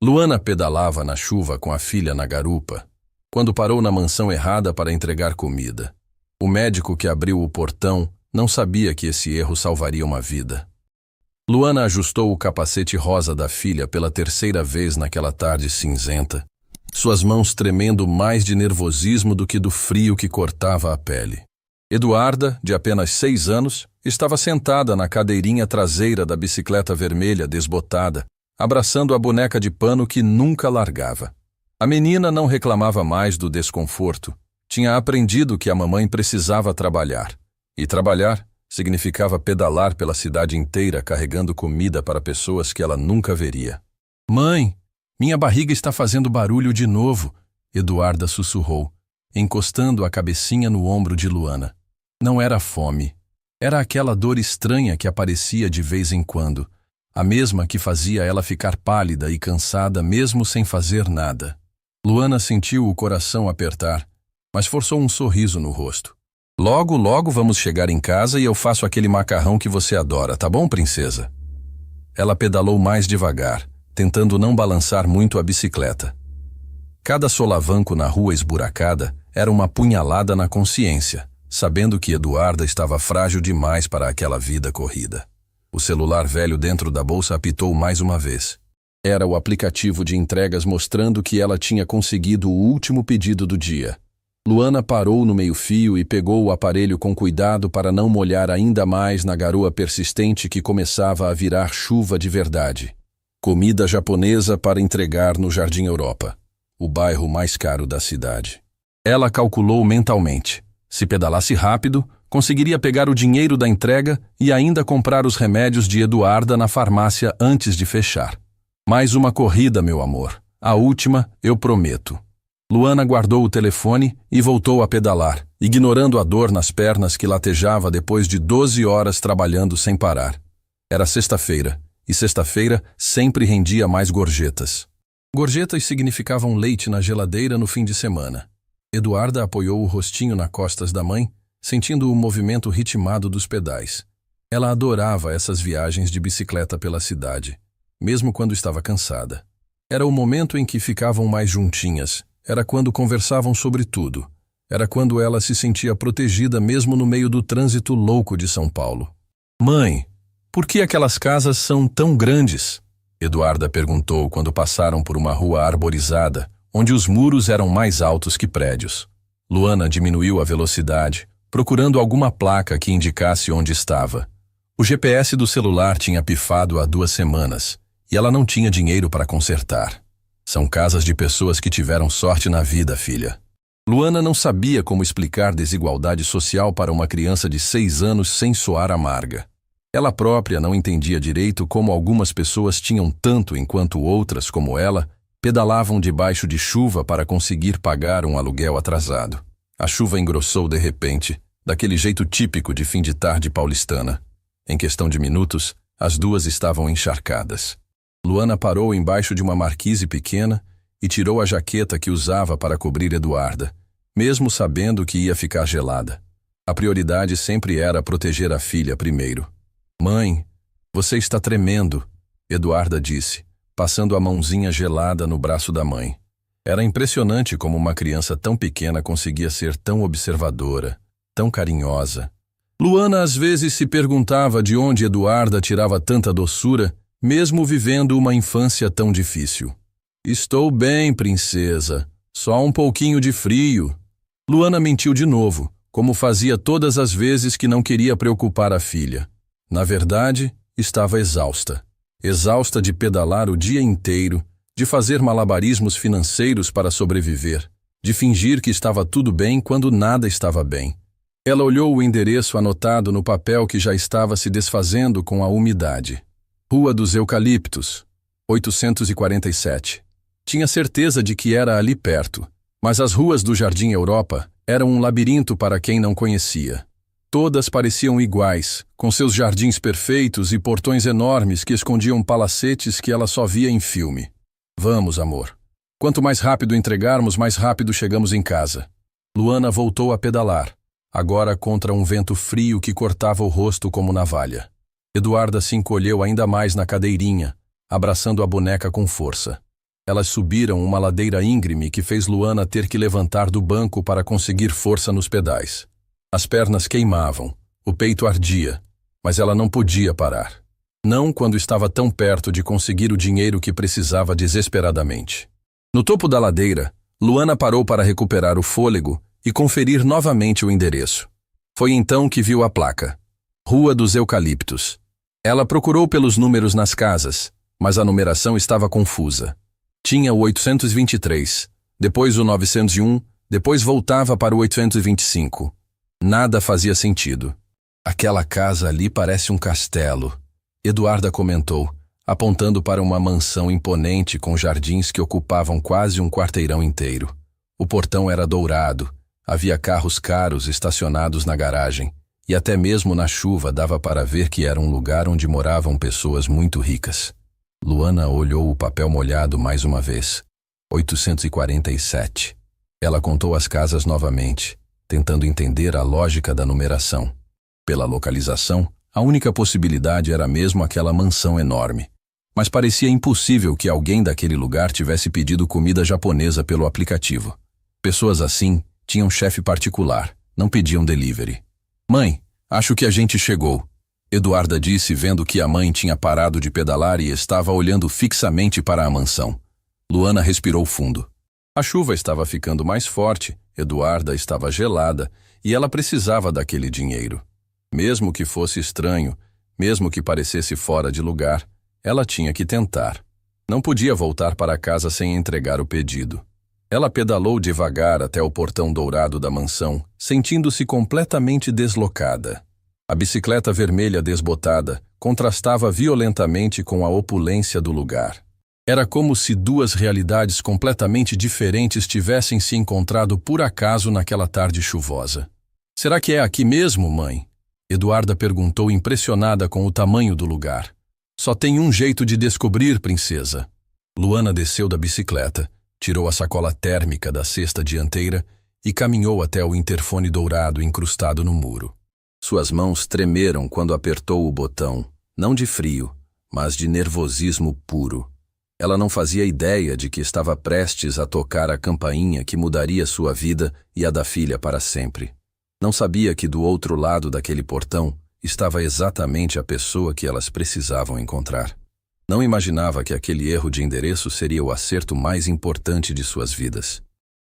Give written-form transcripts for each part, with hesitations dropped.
Luana pedalava na chuva com a filha na garupa, quando parou na mansão errada para entregar comida. O médico que abriu o portão não sabia que esse erro salvaria uma vida. Luana ajustou o capacete rosa da filha pela terceira vez naquela tarde cinzenta, suas mãos tremendo mais de nervosismo do que do frio que cortava a pele. Eduarda, de apenas 6 anos, estava sentada na cadeirinha traseira da bicicleta vermelha desbotada, abraçando a boneca de pano que nunca largava. A menina não reclamava mais do desconforto. Tinha aprendido que a mamãe precisava trabalhar. E trabalhar significava pedalar pela cidade inteira carregando comida para pessoas que ela nunca veria. "Mãe, minha barriga está fazendo barulho de novo", Eduarda sussurrou, encostando a cabecinha no ombro de Luana. Não era fome. Era aquela dor estranha que aparecia de vez em quando, a mesma que fazia ela ficar pálida e cansada mesmo sem fazer nada. Luana sentiu o coração apertar, mas forçou um sorriso no rosto. "Logo, logo vamos chegar em casa e eu faço aquele macarrão que você adora, tá bom, princesa?" Ela pedalou mais devagar, tentando não balançar muito a bicicleta. Cada solavanco na rua esburacada era uma punhalada na consciência, sabendo que Eduarda estava frágil demais para aquela vida corrida. O celular velho dentro da bolsa apitou mais uma vez. Era o aplicativo de entregas mostrando que ela tinha conseguido o último pedido do dia. Luana parou no meio-fio e pegou o aparelho com cuidado para não molhar ainda mais na garoa persistente que começava a virar chuva de verdade. Comida japonesa para entregar no Jardim Europa, o bairro mais caro da cidade. Ela calculou mentalmente. Se pedalasse rápido, conseguiria pegar o dinheiro da entrega e ainda comprar os remédios de Eduarda na farmácia antes de fechar. "Mais uma corrida, meu amor. A última, eu prometo." Luana guardou o telefone e voltou a pedalar, ignorando a dor nas pernas que latejava depois de 12 horas trabalhando sem parar. Era sexta-feira, e sexta-feira sempre rendia mais gorjetas. Gorjetas significavam leite na geladeira no fim de semana. Eduarda apoiou o rostinho nas costas da mãe, sentindo o movimento ritmado dos pedais. Ela adorava essas viagens de bicicleta pela cidade, mesmo quando estava cansada. Era o momento em que ficavam mais juntinhas, era quando conversavam sobre tudo, era quando ela se sentia protegida mesmo no meio do trânsito louco de São Paulo. "Mãe, por que aquelas casas são tão grandes?" Eduarda perguntou quando passaram por uma rua arborizada, onde os muros eram mais altos que prédios. Luana diminuiu a velocidade, procurando alguma placa que indicasse onde estava. O GPS do celular tinha pifado há 2 semanas, e ela não tinha dinheiro para consertar. "São casas de pessoas que tiveram sorte na vida, filha." Luana não sabia como explicar desigualdade social para uma criança de 6 anos sem soar amarga. Ela própria não entendia direito como algumas pessoas tinham tanto enquanto outras, como ela, pedalavam debaixo de chuva para conseguir pagar um aluguel atrasado. A chuva engrossou de repente, daquele jeito típico de fim de tarde paulistana. Em questão de minutos, as duas estavam encharcadas. Luana parou embaixo de uma marquise pequena e tirou a jaqueta que usava para cobrir Eduarda, mesmo sabendo que ia ficar gelada. A prioridade sempre era proteger a filha primeiro. "Mãe, você está tremendo", Eduarda disse, passando a mãozinha gelada no braço da mãe. Era impressionante como uma criança tão pequena conseguia ser tão observadora, tão carinhosa. Luana às vezes se perguntava de onde Eduarda tirava tanta doçura, mesmo vivendo uma infância tão difícil. "Estou bem, princesa. Só um pouquinho de frio." Luana mentiu de novo, como fazia todas as vezes que não queria preocupar a filha. Na verdade, estava exausta. Exausta de pedalar o dia inteiro, de fazer malabarismos financeiros para sobreviver, de fingir que estava tudo bem quando nada estava bem. Ela olhou o endereço anotado no papel que já estava se desfazendo com a umidade. Rua dos Eucaliptos, 847. Tinha certeza de que era ali perto, mas as ruas do Jardim Europa eram um labirinto para quem não conhecia. Todas pareciam iguais, com seus jardins perfeitos e portões enormes que escondiam palacetes que ela só via em filme. "Vamos, amor. Quanto mais rápido entregarmos, mais rápido chegamos em casa." Luana voltou a pedalar, agora contra um vento frio que cortava o rosto como navalha. Eduarda se encolheu ainda mais na cadeirinha, abraçando a boneca com força. Elas subiram uma ladeira íngreme que fez Luana ter que levantar do banco para conseguir força nos pedais. As pernas queimavam, o peito ardia, mas ela não podia parar. Não quando estava tão perto de conseguir o dinheiro que precisava desesperadamente. No topo da ladeira, Luana parou para recuperar o fôlego e conferir novamente o endereço. Foi então que viu a placa. Rua dos Eucaliptos. Ela procurou pelos números nas casas, mas a numeração estava confusa. Tinha o 823, depois o 901, depois voltava para o 825. Nada fazia sentido. Aquela casa ali parece um castelo, Eduarda comentou, apontando para uma mansão imponente com jardins que ocupavam quase um quarteirão inteiro. O portão era dourado, havia carros caros estacionados na garagem, e até mesmo na chuva dava para ver que era um lugar onde moravam pessoas muito ricas. Luana olhou o papel molhado mais uma vez. 847. Ela contou as casas novamente, tentando entender a lógica da numeração. Pela localização, a única possibilidade era mesmo aquela mansão enorme. Mas parecia impossível que alguém daquele lugar tivesse pedido comida japonesa pelo aplicativo. Pessoas assim tinham chefe particular, não pediam delivery. Mãe, acho que a gente chegou, Eduarda disse vendo que a mãe tinha parado de pedalar e estava olhando fixamente para a mansão. Luana respirou fundo. A chuva estava ficando mais forte, Eduarda estava gelada e ela precisava daquele dinheiro. Mesmo que fosse estranho, mesmo que parecesse fora de lugar, ela tinha que tentar. Não podia voltar para casa sem entregar o pedido. Ela pedalou devagar até o portão dourado da mansão, sentindo-se completamente deslocada. A bicicleta vermelha desbotada contrastava violentamente com a opulência do lugar. Era como se duas realidades completamente diferentes tivessem se encontrado por acaso naquela tarde chuvosa. Será que é aqui mesmo, mãe? Eduarda perguntou impressionada com o tamanho do lugar. Só tem um jeito de descobrir, princesa. Luana desceu da bicicleta, tirou a sacola térmica da cesta dianteira e caminhou até o interfone dourado incrustado no muro. Suas mãos tremeram quando apertou o botão, não de frio, mas de nervosismo puro. Ela não fazia ideia de que estava prestes a tocar a campainha que mudaria sua vida e a da filha para sempre. Não sabia que do outro lado daquele portão estava exatamente a pessoa que elas precisavam encontrar. Não imaginava que aquele erro de endereço seria o acerto mais importante de suas vidas.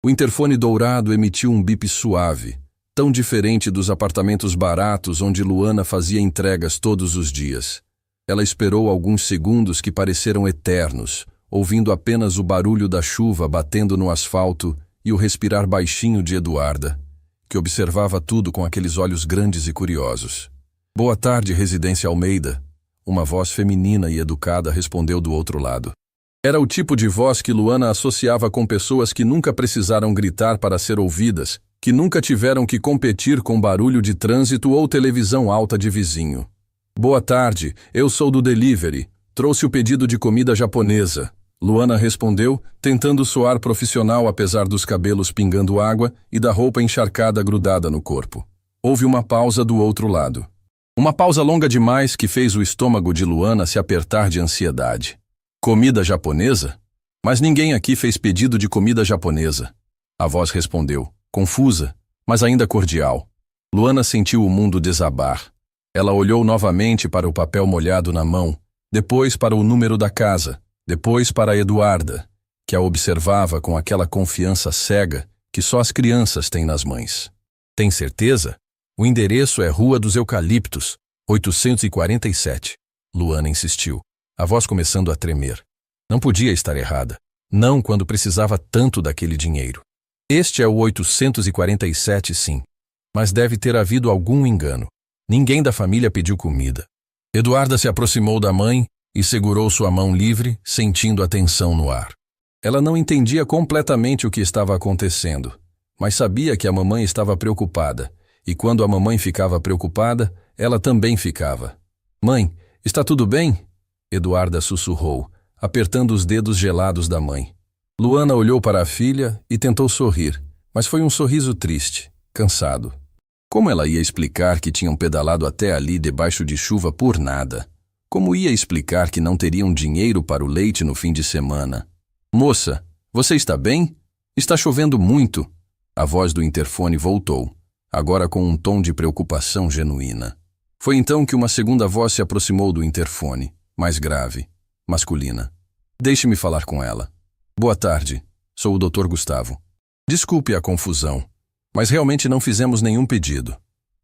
O interfone dourado emitiu um bip suave, tão diferente dos apartamentos baratos onde Luana fazia entregas todos os dias. Ela esperou alguns segundos que pareceram eternos, ouvindo apenas o barulho da chuva batendo no asfalto e o respirar baixinho de Eduarda, que observava tudo com aqueles olhos grandes e curiosos. Boa tarde, Residência Almeida. Uma voz feminina e educada respondeu do outro lado. Era o tipo de voz que Luana associava com pessoas que nunca precisaram gritar para ser ouvidas, que nunca tiveram que competir com barulho de trânsito ou televisão alta de vizinho. Boa tarde, eu sou do delivery. Trouxe o pedido de comida japonesa. Luana respondeu, tentando soar profissional apesar dos cabelos pingando água e da roupa encharcada grudada no corpo. Houve uma pausa do outro lado. Uma pausa longa demais que fez o estômago de Luana se apertar de ansiedade. Comida japonesa? Mas ninguém aqui fez pedido de comida japonesa. A voz respondeu, confusa, mas ainda cordial. Luana sentiu o mundo desabar. Ela olhou novamente para o papel molhado na mão, depois para o número da casa, depois para Eduarda, que a observava com aquela confiança cega que só as crianças têm nas mães. Tem certeza? O endereço é Rua dos Eucaliptos, 847. Luana insistiu, a voz começando a tremer. Não podia estar errada. Não quando precisava tanto daquele dinheiro. Este é o 847, sim. Mas deve ter havido algum engano. Ninguém da família pediu comida. Eduarda se aproximou da mãe e segurou sua mão livre, sentindo a tensão no ar. Ela não entendia completamente o que estava acontecendo, mas sabia que a mamãe estava preocupada. E quando a mamãe ficava preocupada, ela também ficava. Mãe, está tudo bem? Eduarda sussurrou, apertando os dedos gelados da mãe. Luana olhou para a filha e tentou sorrir, mas foi um sorriso triste, cansado. Como ela ia explicar que tinham pedalado até ali debaixo de chuva por nada? Como ia explicar que não teriam dinheiro para o leite no fim de semana? Moça, você está bem? Está chovendo muito. A voz do interfone voltou, agora com um tom de preocupação genuína. Foi então que uma segunda voz se aproximou do interfone, mais grave, masculina. Deixe-me falar com ela. Boa tarde, sou o Dr. Gustavo. Desculpe a confusão, mas realmente não fizemos nenhum pedido.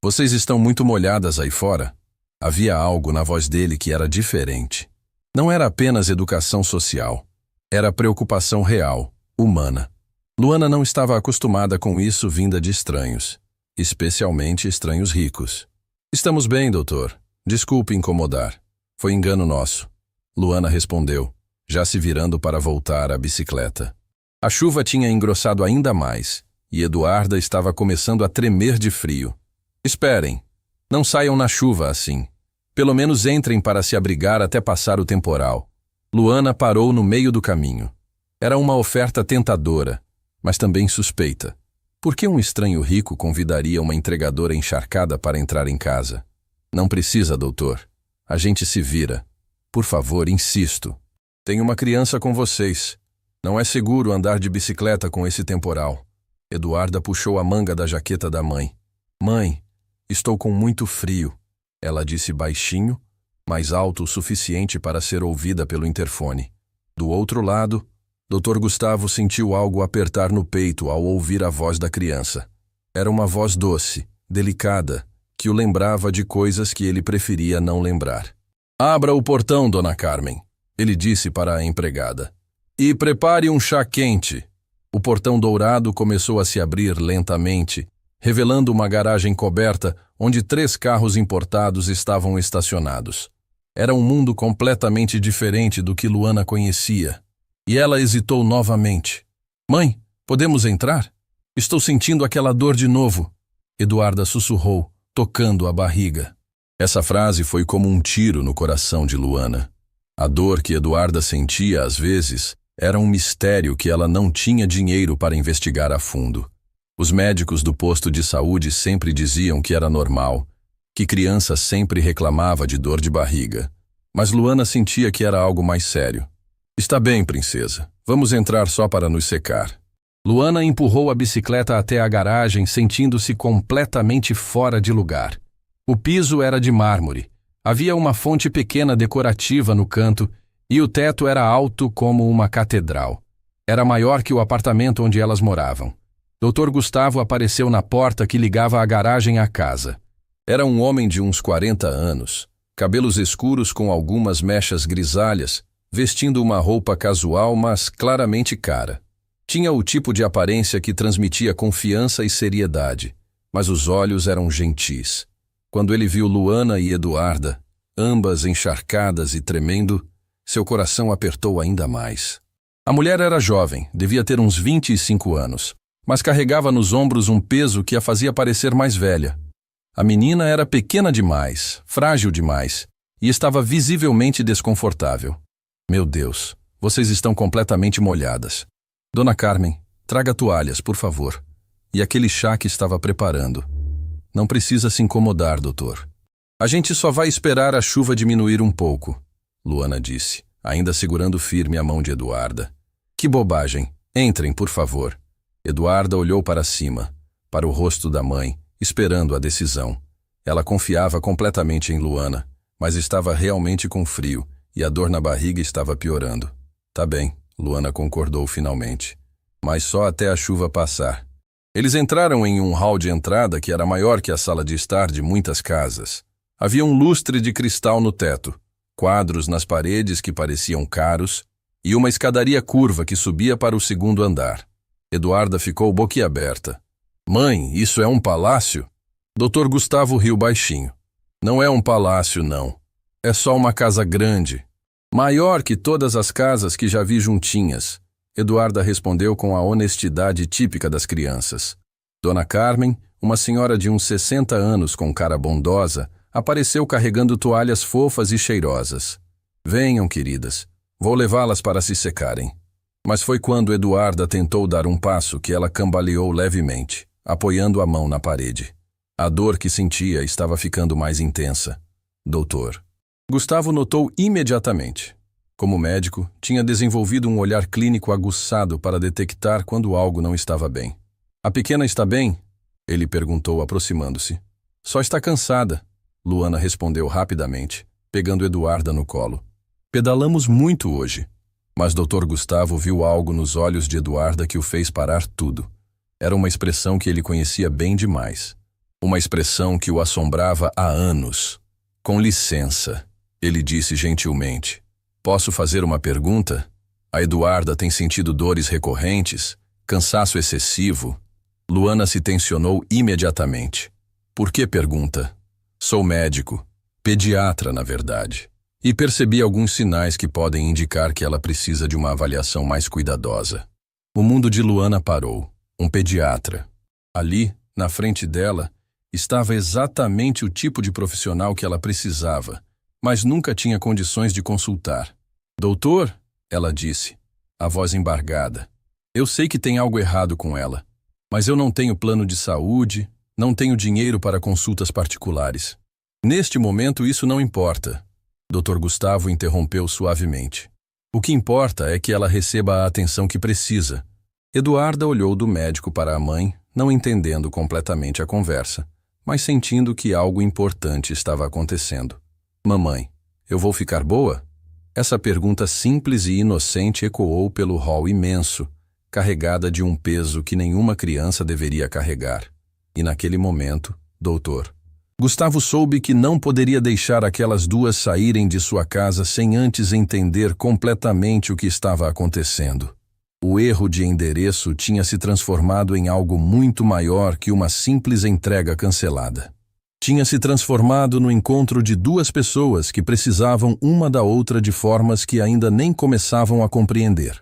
Vocês estão muito molhadas aí fora? Havia algo na voz dele que era diferente. Não era apenas educação social. Era preocupação real, humana. Luana não estava acostumada com isso vinda de estranhos, especialmente estranhos ricos. Estamos bem, doutor. Desculpe incomodar. Foi engano nosso. Luana respondeu, já se virando para voltar à bicicleta. A chuva tinha engrossado ainda mais, e Eduarda estava começando a tremer de frio. Esperem. Não saiam na chuva assim. Pelo menos entrem para se abrigar até passar o temporal. Luana parou no meio do caminho. Era uma oferta tentadora, mas também suspeita. Por que um estranho rico convidaria uma entregadora encharcada para entrar em casa? Não precisa, doutor. A gente se vira. Por favor, insisto. Tenho uma criança com vocês. Não é seguro andar de bicicleta com esse temporal. Eduarda puxou a manga da jaqueta da mãe. Mãe, estou com muito frio. Ela disse baixinho, mas alto o suficiente para ser ouvida pelo interfone. Do outro lado, Dr. Gustavo sentiu algo apertar no peito ao ouvir a voz da criança. Era uma voz doce, delicada, que o lembrava de coisas que ele preferia não lembrar. Abra o portão, Dona Carmen, ele disse para a empregada. E prepare um chá quente. O portão dourado começou a se abrir lentamente, revelando uma garagem coberta onde 3 carros importados estavam estacionados. Era um mundo completamente diferente do que Luana conhecia. E ela hesitou novamente. Mãe, podemos entrar? Estou sentindo aquela dor de novo. Eduarda sussurrou, tocando a barriga. Essa frase foi como um tiro no coração de Luana. A dor que Eduarda sentia às vezes era um mistério que ela não tinha dinheiro para investigar a fundo. Os médicos do posto de saúde sempre diziam que era normal, que criança sempre reclamava de dor de barriga. Mas Luana sentia que era algo mais sério. Está bem, princesa. Vamos entrar só para nos secar. Luana empurrou a bicicleta até a garagem, sentindo-se completamente fora de lugar. O piso era de mármore. Havia uma fonte pequena decorativa no canto e o teto era alto como uma catedral. Era maior que o apartamento onde elas moravam. Dr. Gustavo apareceu na porta que ligava a garagem à casa. Era um homem de uns 40 anos, cabelos escuros com algumas mechas grisalhas, vestindo uma roupa casual, mas claramente cara. Tinha o tipo de aparência que transmitia confiança e seriedade, mas os olhos eram gentis. Quando ele viu Luana e Eduarda, ambas encharcadas e tremendo, seu coração apertou ainda mais. A mulher era jovem, devia ter uns 25 anos, mas carregava nos ombros um peso que a fazia parecer mais velha. A menina era pequena demais, frágil demais, e estava visivelmente desconfortável. Meu Deus, vocês estão completamente molhadas. Dona Carmen, traga toalhas, por favor. E aquele chá que estava preparando. Não precisa se incomodar, doutor. A gente só vai esperar a chuva diminuir um pouco, Luana disse, ainda segurando firme a mão de Eduarda. Que bobagem. Entrem, por favor. Eduarda olhou para cima, para o rosto da mãe, esperando a decisão. Ela confiava completamente em Luana, mas estava realmente com frio e a dor na barriga estava piorando. Tá bem, Luana concordou finalmente, mas só até a chuva passar. Eles entraram em um hall de entrada que era maior que a sala de estar de muitas casas. Havia um lustre de cristal no teto, quadros nas paredes que pareciam caros e uma escadaria curva que subia para o segundo andar. Eduarda ficou boquiaberta. Mãe, isso é um palácio? Dr. Gustavo riu baixinho. Não é um palácio, não. É só uma casa grande. Maior que todas as casas que já vi juntinhas. Eduarda respondeu com a honestidade típica das crianças. Dona Carmen, uma senhora de uns 60 anos com cara bondosa, apareceu carregando toalhas fofas e cheirosas. Venham, queridas. Vou levá-las para se secarem. Mas foi quando Eduarda tentou dar um passo que ela cambaleou levemente, apoiando a mão na parede. A dor que sentia estava ficando mais intensa. Doutor. Gustavo notou imediatamente. Como médico, tinha desenvolvido um olhar clínico aguçado para detectar quando algo não estava bem. A pequena está bem? Ele perguntou, aproximando-se. Só está cansada, Luana respondeu rapidamente, pegando Eduarda no colo. Pedalamos muito hoje. Mas Dr. Gustavo viu algo nos olhos de Eduarda que o fez parar tudo. Era uma expressão que ele conhecia bem demais. Uma expressão que o assombrava há anos. Com licença, ele disse gentilmente. Posso fazer uma pergunta? A Eduarda tem sentido dores recorrentes? Cansaço excessivo? Luana se tensionou imediatamente. Por que pergunta? Sou médico. Pediatra, na verdade. E percebi alguns sinais que podem indicar que ela precisa de uma avaliação mais cuidadosa. O mundo de Luana parou. Um pediatra. Ali, na frente dela, estava exatamente o tipo de profissional que ela precisava, mas nunca tinha condições de consultar. Doutor, ela disse, a voz embargada. Eu sei que tem algo errado com ela, mas eu não tenho plano de saúde, não tenho dinheiro para consultas particulares. Neste momento isso não importa. Dr. Gustavo interrompeu suavemente. O que importa é que ela receba a atenção que precisa. Eduarda olhou do médico para a mãe, não entendendo completamente a conversa, mas sentindo que algo importante estava acontecendo. Mamãe, eu vou ficar boa? Essa pergunta simples e inocente ecoou pelo hall imenso, carregada de um peso que nenhuma criança deveria carregar. E naquele momento, doutor, Gustavo soube que não poderia deixar aquelas duas saírem de sua casa sem antes entender completamente o que estava acontecendo. O erro de endereço tinha se transformado em algo muito maior que uma simples entrega cancelada. Tinha se transformado no encontro de duas pessoas que precisavam uma da outra de formas que ainda nem começavam a compreender.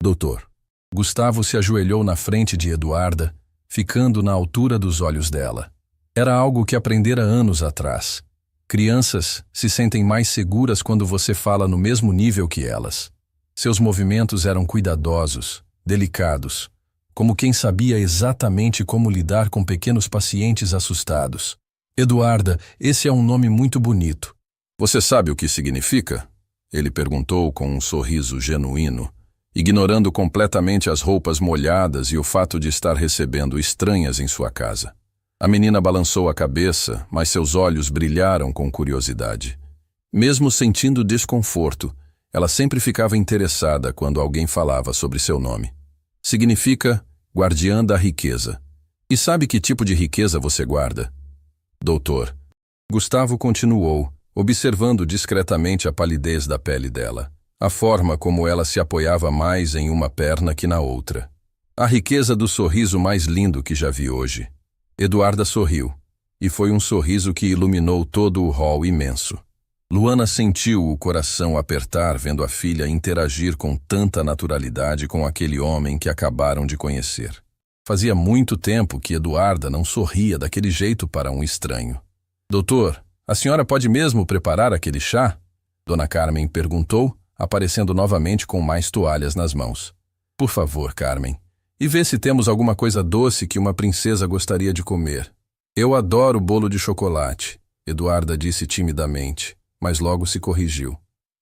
Doutor. Gustavo se ajoelhou na frente de Eduarda, ficando na altura dos olhos dela. Era algo que aprendera anos atrás. Crianças se sentem mais seguras quando você fala no mesmo nível que elas. Seus movimentos eram cuidadosos, delicados, como quem sabia exatamente como lidar com pequenos pacientes assustados. Eduarda, esse é um nome muito bonito. Você sabe o que significa? Ele perguntou com um sorriso genuíno, ignorando completamente as roupas molhadas e o fato de estar recebendo estranhas em sua casa. A menina balançou a cabeça, mas seus olhos brilharam com curiosidade. Mesmo sentindo desconforto, ela sempre ficava interessada quando alguém falava sobre seu nome. Significa guardiã da riqueza. E sabe que tipo de riqueza você guarda? Doutor. Gustavo continuou, observando discretamente a palidez da pele dela, a forma como ela se apoiava mais em uma perna que na outra. A riqueza do sorriso mais lindo que já vi hoje. Eduarda sorriu, e foi um sorriso que iluminou todo o hall imenso. Luana sentiu o coração apertar vendo a filha interagir com tanta naturalidade com aquele homem que acabaram de conhecer. Fazia muito tempo que Eduarda não sorria daquele jeito para um estranho. Doutor, a senhora pode mesmo preparar aquele chá? Dona Carmen perguntou, aparecendo novamente com mais toalhas nas mãos. Por favor, Carmen. E vê se temos alguma coisa doce que uma princesa gostaria de comer. Eu adoro bolo de chocolate, Eduarda disse timidamente, mas logo se corrigiu.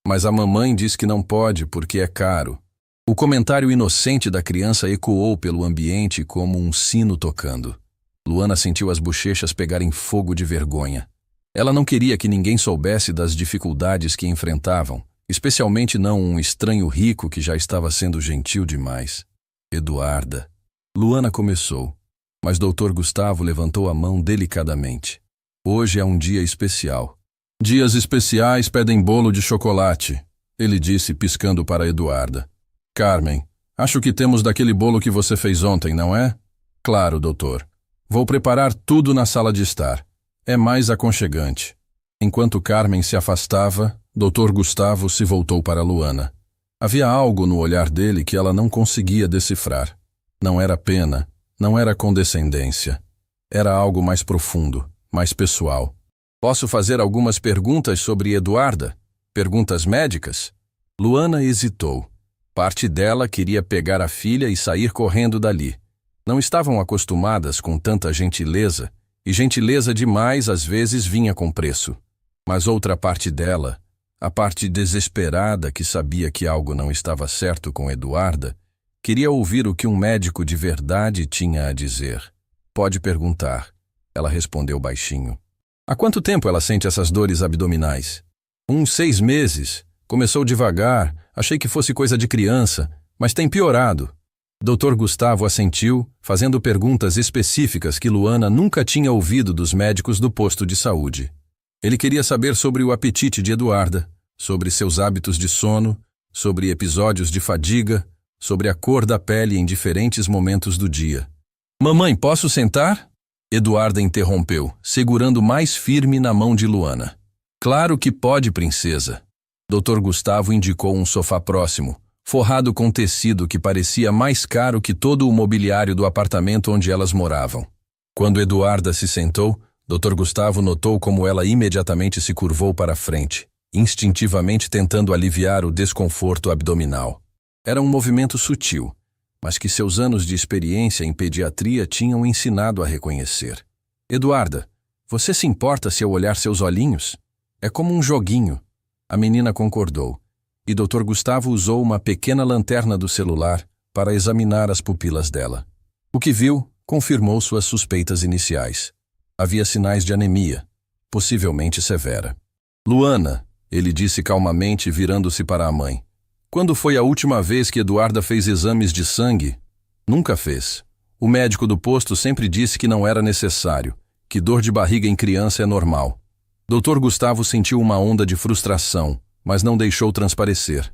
Mas a mamãe diz que não pode porque é caro. O comentário inocente da criança ecoou pelo ambiente como um sino tocando. Luana sentiu as bochechas pegarem fogo de vergonha. Ela não queria que ninguém soubesse das dificuldades que enfrentavam, especialmente não um estranho rico que já estava sendo gentil demais. Eduarda. Luana começou, mas Dr. Gustavo levantou a mão delicadamente. Hoje é um dia especial. Dias especiais pedem bolo de chocolate, ele disse piscando para Eduarda. Carmen, acho que temos daquele bolo que você fez ontem, não é? Claro, doutor. Vou preparar tudo na sala de estar. É mais aconchegante. Enquanto Carmen se afastava, Dr. Gustavo se voltou para Luana. Havia algo no olhar dele que ela não conseguia decifrar. Não era pena, não era condescendência. Era algo mais profundo, mais pessoal. Posso fazer algumas perguntas sobre Eduarda? Perguntas médicas? Luana hesitou. Parte dela queria pegar a filha e sair correndo dali. Não estavam acostumadas com tanta gentileza, e gentileza demais às vezes vinha com preço. Mas outra parte dela, A parte desesperada, que sabia que algo não estava certo com Eduarda, queria ouvir o que um médico de verdade tinha a dizer. Pode perguntar, ela respondeu baixinho. Há quanto tempo ela sente essas dores abdominais? Uns 6 meses. Começou devagar, achei que fosse coisa de criança, mas tem piorado. Dr. Gustavo assentiu, fazendo perguntas específicas que Luana nunca tinha ouvido dos médicos do posto de saúde. Ele queria saber sobre o apetite de Eduarda, sobre seus hábitos de sono, sobre episódios de fadiga, sobre a cor da pele em diferentes momentos do dia. Mamãe, posso sentar? Eduarda interrompeu, segurando mais firme na mão de Luana. Claro que pode, princesa. Dr. Gustavo indicou um sofá próximo, forrado com tecido que parecia mais caro que todo o mobiliário do apartamento onde elas moravam. Quando Eduarda se sentou, Dr. Gustavo notou como ela imediatamente se curvou para a frente, instintivamente tentando aliviar o desconforto abdominal. Era um movimento sutil, mas que seus anos de experiência em pediatria tinham ensinado a reconhecer. Eduarda, você se importa se eu olhar seus olhinhos? É como um joguinho. A menina concordou, e Dr. Gustavo usou uma pequena lanterna do celular para examinar as pupilas dela. O que viu confirmou suas suspeitas iniciais. Havia sinais de anemia, possivelmente severa. Luana, ele disse calmamente, virando-se para a mãe. Quando foi a última vez que Eduarda fez exames de sangue? Nunca fez. O médico do posto sempre disse que não era necessário, que dor de barriga em criança é normal. Dr. Gustavo sentiu uma onda de frustração, mas não deixou transparecer.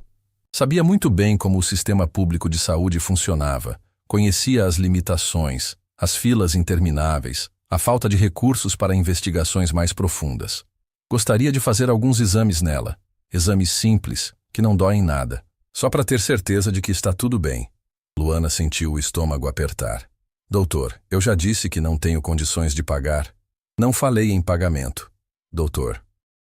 Sabia muito bem como o sistema público de saúde funcionava, conhecia as limitações, as filas intermináveis, a falta de recursos para investigações mais profundas. Gostaria de fazer alguns exames nela, exames simples, que não doem nada, só para ter certeza de que está tudo bem. Luana sentiu o estômago apertar. Doutor, eu já disse que não tenho condições de pagar. Não falei em pagamento. Doutor.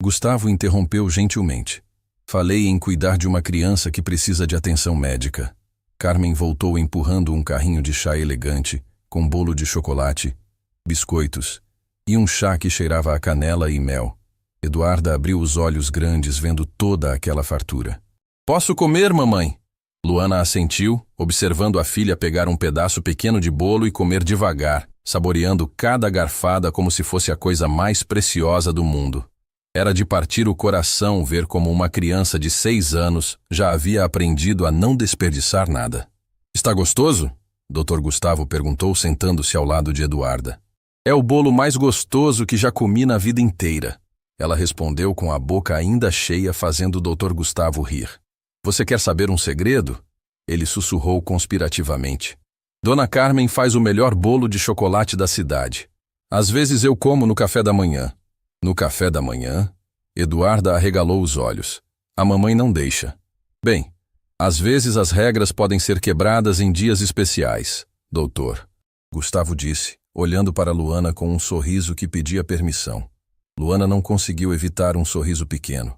Gustavo interrompeu gentilmente. Falei em cuidar de uma criança que precisa de atenção médica. Carmen voltou empurrando um carrinho de chá elegante, com bolo de chocolate, biscoitos e um chá que cheirava a canela e mel. Eduarda abriu os olhos grandes vendo toda aquela fartura. Posso comer, mamãe? Luana assentiu, observando a filha pegar um pedaço pequeno de bolo e comer devagar, saboreando cada garfada como se fosse a coisa mais preciosa do mundo. Era de partir o coração ver como uma criança de 6 anos já havia aprendido a não desperdiçar nada. Está gostoso? Dr. Gustavo perguntou, sentando-se ao lado de Eduarda. É o bolo mais gostoso que já comi na vida inteira. Ela respondeu com a boca ainda cheia, fazendo o Dr. Gustavo rir. Você quer saber um segredo? Ele sussurrou conspirativamente. Dona Carmen faz o melhor bolo de chocolate da cidade. Às vezes eu como no café da manhã. No café da manhã? Eduarda arregalou os olhos. A mamãe não deixa. Bem, às vezes as regras podem ser quebradas em dias especiais, doutor. Gustavo disse, olhando para Luana com um sorriso que pedia permissão. Luana não conseguiu evitar um sorriso pequeno.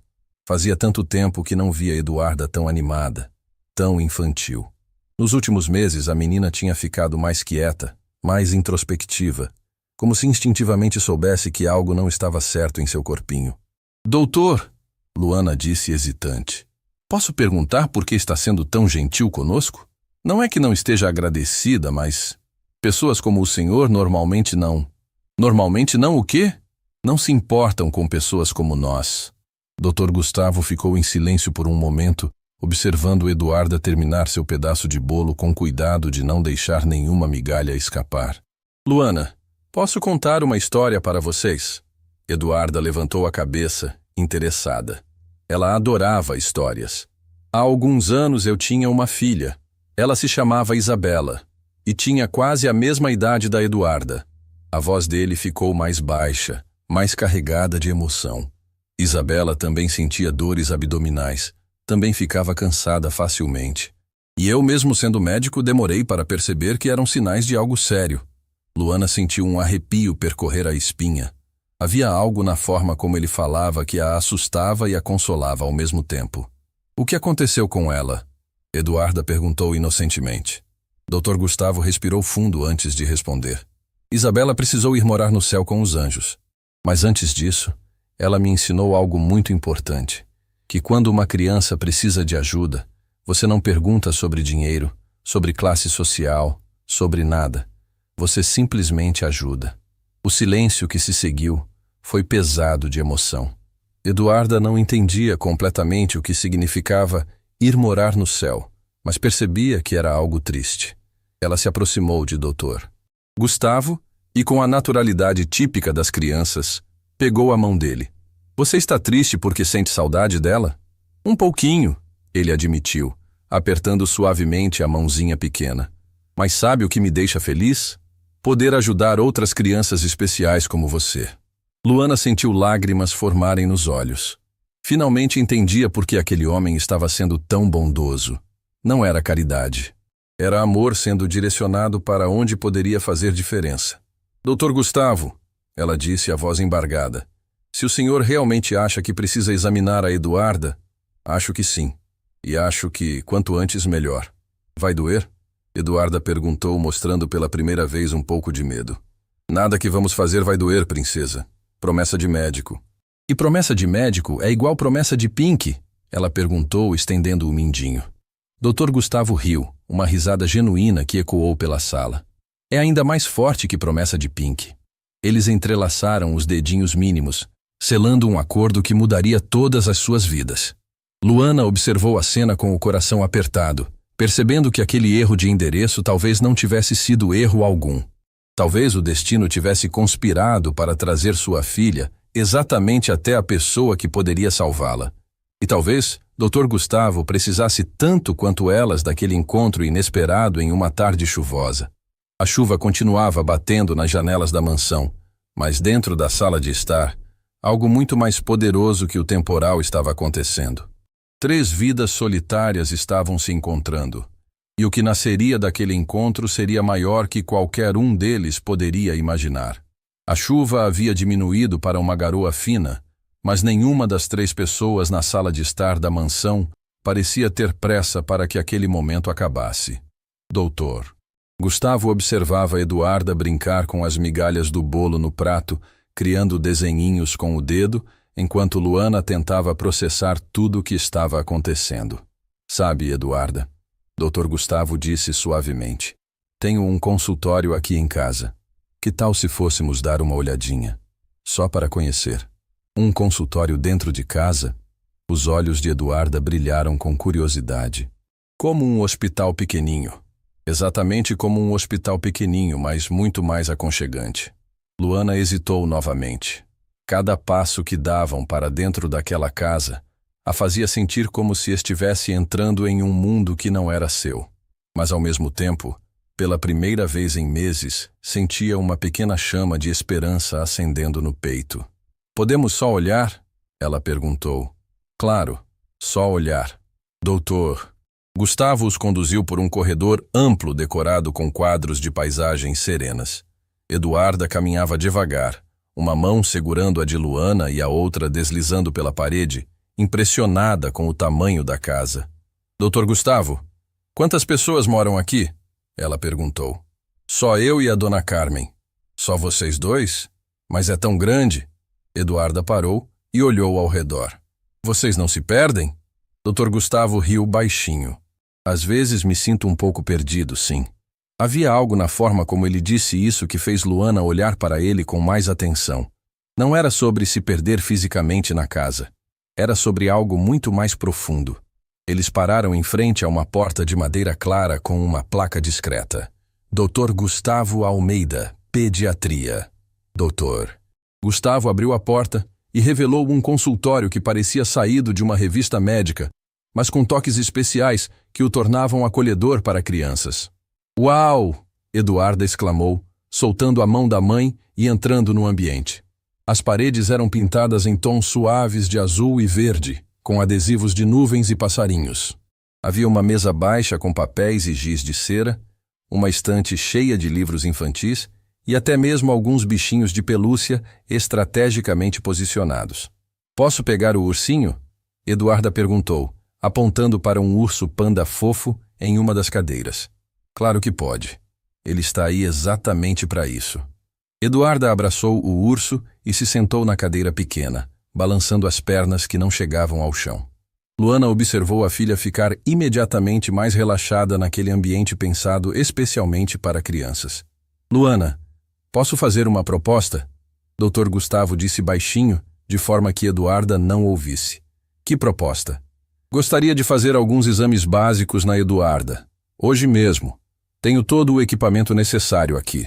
Fazia tanto tempo que não via Eduarda tão animada, tão infantil. Nos últimos meses, a menina tinha ficado mais quieta, mais introspectiva, como se instintivamente soubesse que algo não estava certo em seu corpinho. Doutor, Luana disse hesitante, posso perguntar por que está sendo tão gentil conosco? Não é que não esteja agradecida, mas pessoas como o senhor normalmente não. Normalmente não o quê? Não se importam com pessoas como nós. Dr. Gustavo ficou em silêncio por um momento, observando Eduarda terminar seu pedaço de bolo com cuidado de não deixar nenhuma migalha escapar. Luana, posso contar uma história para vocês? Eduarda levantou a cabeça, interessada. Ela adorava histórias. Há alguns anos eu tinha uma filha. Ela se chamava Isabela e tinha quase a mesma idade da Eduarda. A voz dele ficou mais baixa, mais carregada de emoção. Isabela também sentia dores abdominais, também ficava cansada facilmente. E eu, mesmo sendo médico, demorei para perceber que eram sinais de algo sério. Luana sentiu um arrepio percorrer a espinha. Havia algo na forma como ele falava que a assustava e a consolava ao mesmo tempo. O que aconteceu com ela? Eduarda perguntou inocentemente. Dr. Gustavo respirou fundo antes de responder. Isabela precisou ir morar no céu com os anjos. Mas antes disso, ela me ensinou algo muito importante, que quando uma criança precisa de ajuda, você não pergunta sobre dinheiro, sobre classe social, sobre nada. Você simplesmente ajuda. O silêncio que se seguiu foi pesado de emoção. Eduarda não entendia completamente o que significava ir morar no céu, mas percebia que era algo triste. Ela se aproximou de Dr. Gustavo e, com a naturalidade típica das crianças, pegou a mão dele. Você está triste porque sente saudade dela? Um pouquinho, ele admitiu, apertando suavemente a mãozinha pequena. Mas sabe o que me deixa feliz? Poder ajudar outras crianças especiais como você. Luana sentiu lágrimas formarem nos olhos. Finalmente entendia por que aquele homem estava sendo tão bondoso. Não era caridade. Era amor sendo direcionado para onde poderia fazer diferença. Doutor Gustavo, ela disse, a voz embargada, se o senhor realmente acha que precisa examinar a Eduarda, acho que sim. E acho que, quanto antes, melhor. Vai doer? Eduarda perguntou, mostrando pela primeira vez um pouco de medo. Nada que vamos fazer vai doer, princesa. Promessa de médico. E promessa de médico é igual promessa de Pink? Ela perguntou, estendendo o mindinho. Dr. Gustavo riu, uma risada genuína que ecoou pela sala. É ainda mais forte que promessa de Pink. Eles entrelaçaram os dedinhos mínimos, selando um acordo que mudaria todas as suas vidas. Luana observou a cena com o coração apertado, percebendo que aquele erro de endereço talvez não tivesse sido erro algum. Talvez o destino tivesse conspirado para trazer sua filha exatamente até a pessoa que poderia salvá-la. E talvez Dr. Gustavo precisasse tanto quanto elas daquele encontro inesperado em uma tarde chuvosa. A chuva continuava batendo nas janelas da mansão, mas dentro da sala de estar, algo muito mais poderoso que o temporal estava acontecendo. 3 vidas solitárias estavam se encontrando, e o que nasceria daquele encontro seria maior que qualquer um deles poderia imaginar. A chuva havia diminuído para uma garoa fina, mas nenhuma das 3 pessoas na sala de estar da mansão parecia ter pressa para que aquele momento acabasse. Doutor. Gustavo observava Eduarda brincar com as migalhas do bolo no prato, criando desenhinhos com o dedo, enquanto Luana tentava processar tudo o que estava acontecendo. Sabe, Eduarda, Dr. Gustavo disse suavemente, tenho um consultório aqui em casa. Que tal se fôssemos dar uma olhadinha? Só para conhecer. Um consultório dentro de casa? Os olhos de Eduarda brilharam com curiosidade. Como um hospital pequeninho. Exatamente como um hospital pequeninho, mas muito mais aconchegante. Luana hesitou novamente. Cada passo que davam para dentro daquela casa a fazia sentir como se estivesse entrando em um mundo que não era seu. Mas ao mesmo tempo, pela primeira vez em meses, sentia uma pequena chama de esperança acendendo no peito. Podemos só olhar? Ela perguntou. Claro, só olhar. Doutor. Gustavo os conduziu por um corredor amplo decorado com quadros de paisagens serenas. Eduarda caminhava devagar, uma mão segurando a de Luana e a outra deslizando pela parede, impressionada com o tamanho da casa. Doutor Gustavo, quantas pessoas moram aqui? Ela perguntou. Só eu e a dona Carmen. Só vocês 2? Mas é tão grande. Eduarda parou e olhou ao redor. Vocês não se perdem? Dr. Gustavo riu baixinho. Às vezes me sinto um pouco perdido, sim. Havia algo na forma como ele disse isso que fez Luana olhar para ele com mais atenção. Não era sobre se perder fisicamente na casa. Era sobre algo muito mais profundo. Eles pararam em frente a uma porta de madeira clara com uma placa discreta. Dr. Gustavo Almeida, Pediatria. Doutor. Gustavo abriu a porta e revelou um consultório que parecia saído de uma revista médica, mas com toques especiais que o tornavam acolhedor para crianças. Uau! Eduarda exclamou, soltando a mão da mãe e entrando no ambiente. As paredes eram pintadas em tons suaves de azul e verde, com adesivos de nuvens e passarinhos. Havia uma mesa baixa com papéis e giz de cera, uma estante cheia de livros infantis e até mesmo alguns bichinhos de pelúcia estrategicamente posicionados. Posso pegar o ursinho? Eduarda perguntou, apontando para um urso panda fofo em uma das cadeiras. Claro que pode. Ele está aí exatamente para isso. Eduarda abraçou o urso e se sentou na cadeira pequena, balançando as pernas que não chegavam ao chão. Luana observou a filha ficar imediatamente mais relaxada naquele ambiente pensado especialmente para crianças. Luana, posso fazer uma proposta? Dr. Gustavo disse baixinho, de forma que Eduarda não ouvisse. Que proposta? Gostaria de fazer alguns exames básicos na Eduarda. Hoje mesmo. Tenho todo o equipamento necessário aqui.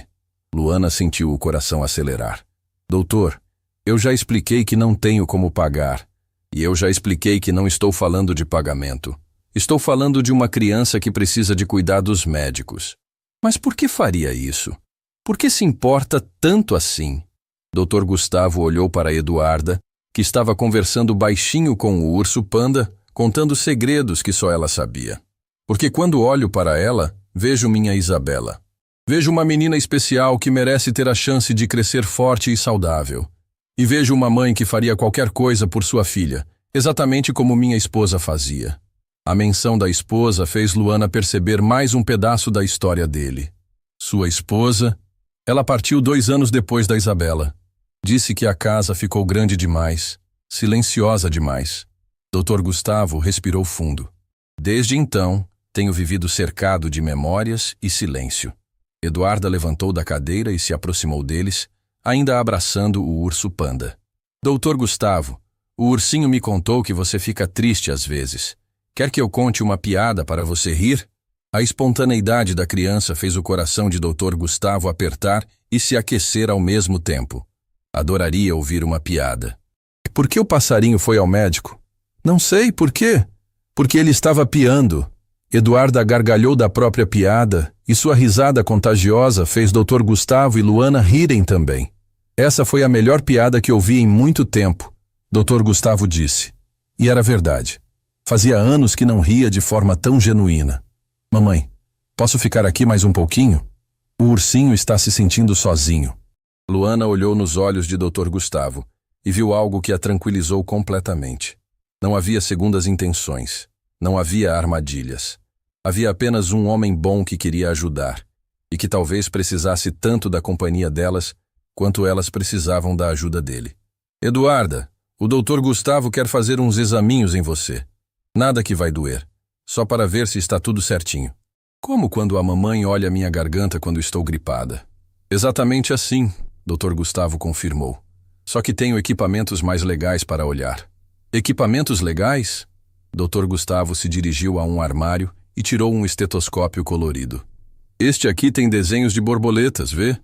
Luana sentiu o coração acelerar. Doutor, eu já expliquei que não tenho como pagar. E eu já expliquei que não estou falando de pagamento. Estou falando de uma criança que precisa de cuidados médicos. Mas por que faria isso? Por que se importa tanto assim? Dr. Gustavo olhou para Eduarda, que estava conversando baixinho com o urso panda, contando segredos que só ela sabia. Porque quando olho para ela, vejo minha Isabela. Vejo uma menina especial que merece ter a chance de crescer forte e saudável. E vejo uma mãe que faria qualquer coisa por sua filha, exatamente como minha esposa fazia. A menção da esposa fez Luana perceber mais um pedaço da história dele. Sua esposa, ela partiu 2 anos depois da Isabela. Disse que a casa ficou grande demais, silenciosa demais. Dr. Gustavo respirou fundo. Desde então, tenho vivido cercado de memórias e silêncio. Eduarda levantou da cadeira e se aproximou deles, ainda abraçando o urso panda. Doutor Gustavo, o ursinho me contou que você fica triste às vezes. Quer que eu conte uma piada para você rir? A espontaneidade da criança fez o coração de Dr. Gustavo apertar e se aquecer ao mesmo tempo. Adoraria ouvir uma piada. Por que o passarinho foi ao médico? Não sei, por quê? Porque ele estava piando. Eduarda gargalhou da própria piada e sua risada contagiosa fez Dr. Gustavo e Luana rirem também. Essa foi a melhor piada que ouvi em muito tempo, Dr. Gustavo disse. E era verdade. Fazia anos que não ria de forma tão genuína. Mamãe, posso ficar aqui mais um pouquinho? O ursinho está se sentindo sozinho. Luana olhou nos olhos de Dr. Gustavo e viu algo que a tranquilizou completamente. Não havia segundas intenções. Não havia armadilhas. Havia apenas um homem bom que queria ajudar e que talvez precisasse tanto da companhia delas quanto elas precisavam da ajuda dele. Eduarda, o Dr. Gustavo quer fazer uns examinhos em você. Nada que vai doer. Só para ver se está tudo certinho. Como quando a mamãe olha minha garganta quando estou gripada. Exatamente assim, Dr. Gustavo confirmou. Só que tenho equipamentos mais legais para olhar. Equipamentos legais? Dr. Gustavo se dirigiu a um armário e tirou um estetoscópio colorido. Este aqui tem desenhos de borboletas, vê?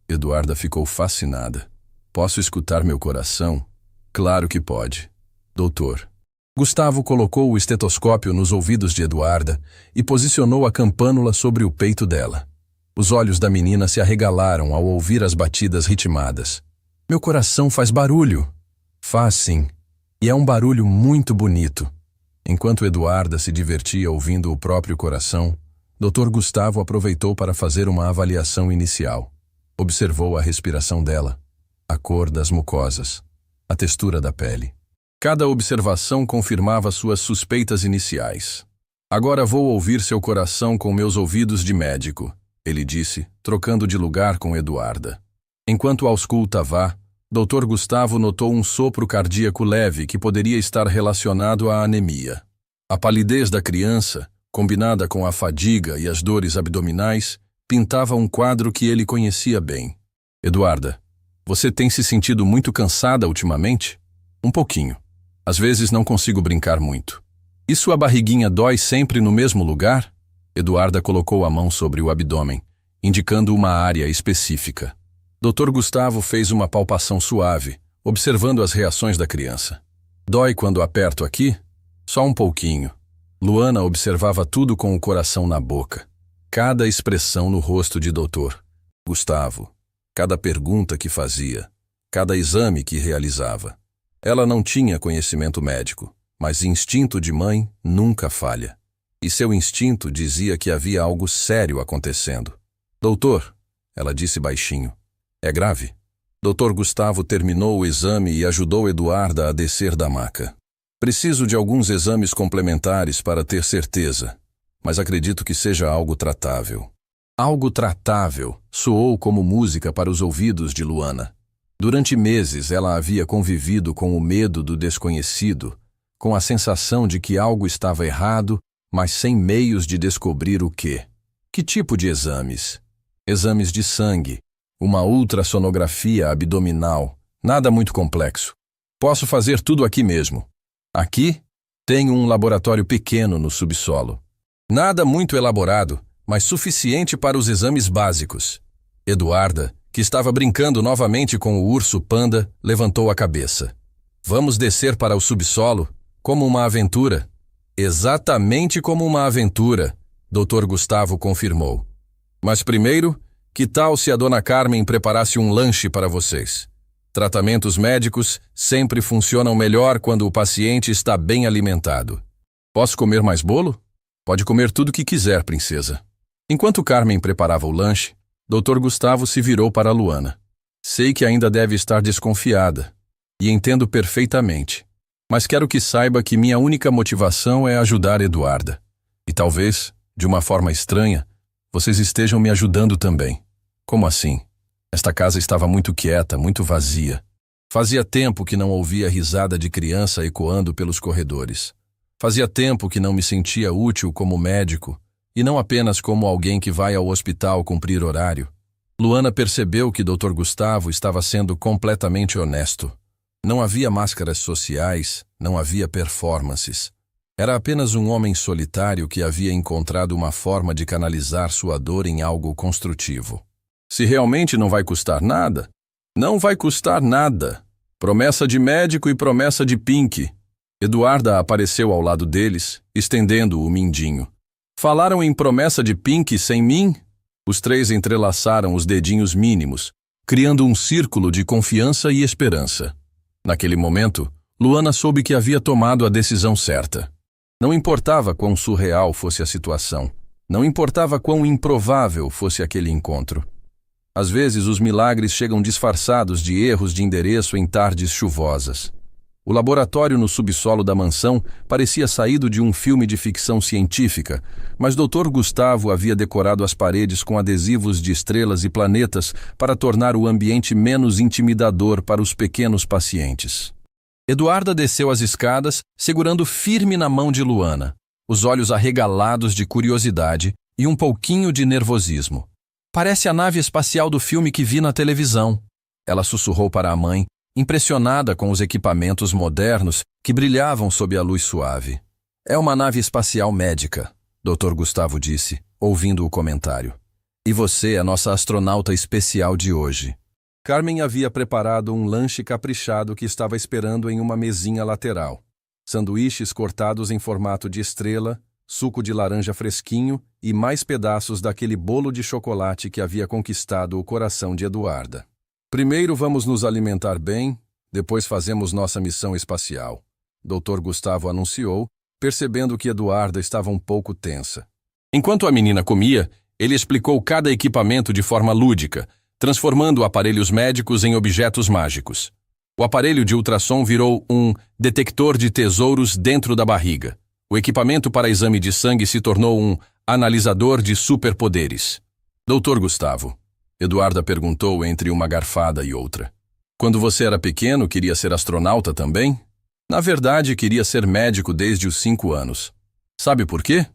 Eduarda ficou fascinada. Posso escutar meu coração? Claro que pode. Doutor. Gustavo colocou o estetoscópio nos ouvidos de Eduarda e posicionou a campânula sobre o peito dela. Os olhos da menina se arregalaram ao ouvir as batidas ritmadas. Meu coração faz barulho. Faz sim. E é um barulho muito bonito. Enquanto Eduarda se divertia ouvindo o próprio coração, Dr. Gustavo aproveitou para fazer uma avaliação inicial. Observou a respiração dela, a cor das mucosas, a textura da pele. Cada observação confirmava suas suspeitas iniciais. Agora vou ouvir seu coração com meus ouvidos de médico, ele disse, trocando de lugar com Eduarda. Enquanto auscultava, Dr. Gustavo notou um sopro cardíaco leve que poderia estar relacionado à anemia. A palidez da criança, combinada com a fadiga e as dores abdominais, pintava um quadro que ele conhecia bem. Eduarda, você tem se sentido muito cansada ultimamente? Um pouquinho. Às vezes não consigo brincar muito. E sua barriguinha dói sempre no mesmo lugar? Eduarda colocou a mão sobre o abdômen, indicando uma área específica. Dr. Gustavo fez uma palpação suave, observando as reações da criança. Dói quando aperto aqui? Só um pouquinho. Luana observava tudo com o coração na boca. Cada expressão no rosto de Dr. Gustavo. Cada pergunta que fazia. Cada exame que realizava. Ela não tinha conhecimento médico, mas instinto de mãe nunca falha. E seu instinto dizia que havia algo sério acontecendo. Doutor, ela disse baixinho. É grave? Dr. Gustavo terminou o exame e ajudou Eduarda a descer da maca. Preciso de alguns exames complementares para ter certeza, mas acredito que seja algo tratável. Algo tratável soou como música para os ouvidos de Luana. Durante meses ela havia convivido com o medo do desconhecido, com a sensação de que algo estava errado, mas sem meios de descobrir o quê. Que tipo de exames? Exames de sangue, uma ultrassonografia abdominal, nada muito complexo. Posso fazer tudo aqui mesmo. Aqui, tenho um laboratório pequeno no subsolo. Nada muito elaborado, mas suficiente para os exames básicos. Eduarda, que estava brincando novamente com o urso panda, levantou a cabeça. Vamos descer para o subsolo, como uma aventura. Exatamente como uma aventura, Dr. Gustavo confirmou. Mas primeiro, que tal se a Dona Carmen preparasse um lanche para vocês? Tratamentos médicos sempre funcionam melhor quando o paciente está bem alimentado. Posso comer mais bolo? Pode comer tudo que quiser, princesa. Enquanto Carmen preparava o lanche, Dr. Gustavo se virou para Luana. Sei que ainda deve estar desconfiada, e entendo perfeitamente. Mas quero que saiba que minha única motivação é ajudar Eduarda. E talvez, de uma forma estranha, vocês estejam me ajudando também. Como assim? Esta casa estava muito quieta, muito vazia. Fazia tempo que não ouvia risada de criança ecoando pelos corredores. Fazia tempo que não me sentia útil como médico, e não apenas como alguém que vai ao hospital cumprir horário. Luana percebeu que Dr. Gustavo estava sendo completamente honesto. Não havia máscaras sociais, não havia performances. Era apenas um homem solitário que havia encontrado uma forma de canalizar sua dor em algo construtivo. Se realmente não vai custar nada, não vai custar nada. Promessa de médico e promessa de Pink. Eduarda apareceu ao lado deles, estendendo o mindinho. Falaram em promessa de Pink sem mim? Os três entrelaçaram os dedinhos mínimos, criando um círculo de confiança e esperança. Naquele momento, Luana soube que havia tomado a decisão certa. Não importava quão surreal fosse a situação. Não importava quão improvável fosse aquele encontro. Às vezes, os milagres chegam disfarçados de erros de endereço em tardes chuvosas. O laboratório no subsolo da mansão parecia saído de um filme de ficção científica, mas Dr. Gustavo havia decorado as paredes com adesivos de estrelas e planetas para tornar o ambiente menos intimidador para os pequenos pacientes. Eduarda desceu as escadas, segurando firme na mão de Luana, os olhos arregalados de curiosidade e um pouquinho de nervosismo. Parece a nave espacial do filme que vi na televisão. Ela sussurrou para a mãe, impressionada com os equipamentos modernos que brilhavam sob a luz suave. É uma nave espacial médica, Dr. Gustavo disse, ouvindo o comentário. E você é nossa astronauta especial de hoje. Carmen havia preparado um lanche caprichado que estava esperando em uma mesinha lateral. Sanduíches cortados em formato de estrela, suco de laranja fresquinho e mais pedaços daquele bolo de chocolate que havia conquistado o coração de Eduarda. Primeiro vamos nos alimentar bem, depois fazemos nossa missão espacial, Dr. Gustavo anunciou, percebendo que Eduarda estava um pouco tensa. Enquanto a menina comia, ele explicou cada equipamento de forma lúdica, transformando aparelhos médicos em objetos mágicos. O aparelho de ultrassom virou um detector de tesouros dentro da barriga. O equipamento para exame de sangue se tornou um analisador de superpoderes. Doutor Gustavo, Eduarda perguntou entre uma garfada e outra. Quando você era pequeno, queria ser astronauta também? Na verdade, queria ser médico desde os 5 anos. Sabe por quê?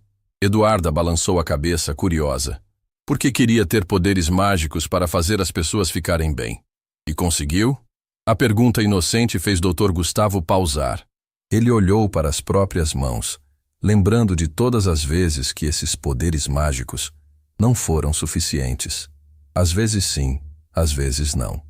Eduarda balançou a cabeça, curiosa. Porque queria ter poderes mágicos para fazer as pessoas ficarem bem. E conseguiu? A pergunta inocente fez Dr. Gustavo pausar. Ele olhou para as próprias mãos, lembrando de todas as vezes que esses poderes mágicos não foram suficientes. Às vezes sim, às vezes não.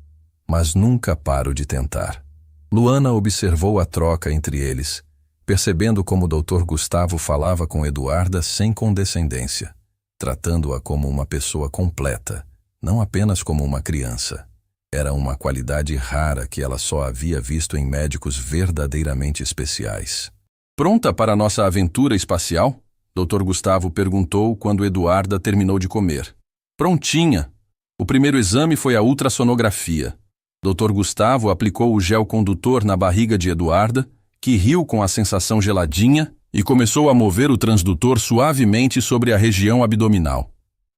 Mas nunca paro de tentar. Luana observou a troca entre eles, percebendo como o Dr. Gustavo falava com Eduarda sem condescendência, tratando-a como uma pessoa completa, não apenas como uma criança. Era uma qualidade rara que ela só havia visto em médicos verdadeiramente especiais. Pronta para nossa aventura espacial? Dr. Gustavo perguntou quando Eduarda terminou de comer. Prontinha! O primeiro exame foi a ultrassonografia. Dr. Gustavo aplicou o gel condutor na barriga de Eduarda, que riu com a sensação geladinha e começou a mover o transdutor suavemente sobre a região abdominal.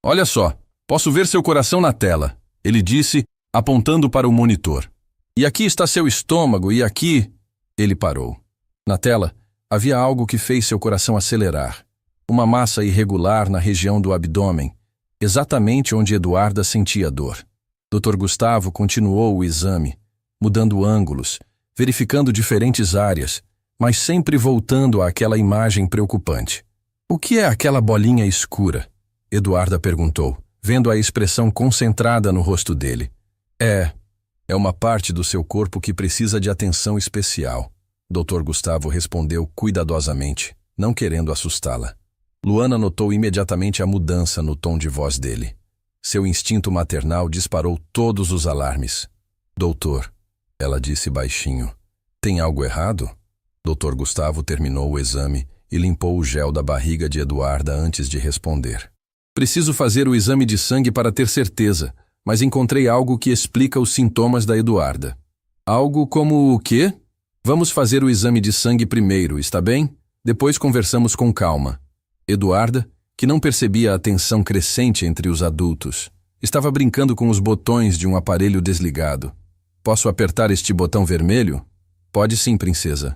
Olha só, posso ver seu coração na tela, ele disse, apontando para o monitor. E aqui está seu estômago, e aqui... Ele parou. Na tela, Havia algo que fez seu coração acelerar. Uma massa irregular na região do abdômen, exatamente onde Eduarda sentia dor. Dr. Gustavo continuou o exame, mudando ângulos, verificando diferentes áreas, mas sempre voltando àquela imagem preocupante. O que é aquela bolinha escura? Eduarda perguntou, vendo a expressão concentrada no rosto dele. É uma parte do seu corpo que precisa de atenção especial. Dr. Gustavo respondeu cuidadosamente, não querendo assustá-la. Luana notou imediatamente a mudança no tom de voz dele. Seu instinto maternal disparou todos os alarmes. Doutor, ela disse baixinho, tem algo errado? Dr. Gustavo terminou o exame e limpou o gel da barriga de Eduarda antes de responder. Preciso fazer o exame de sangue para ter certeza, mas encontrei algo que explica os sintomas da Eduarda. Algo como o quê? Vamos fazer o exame de sangue primeiro, está bem? Depois conversamos com calma. Eduarda, que não percebia a tensão crescente entre os adultos, estava brincando com os botões de um aparelho desligado. Posso apertar este botão vermelho? Pode sim, princesa.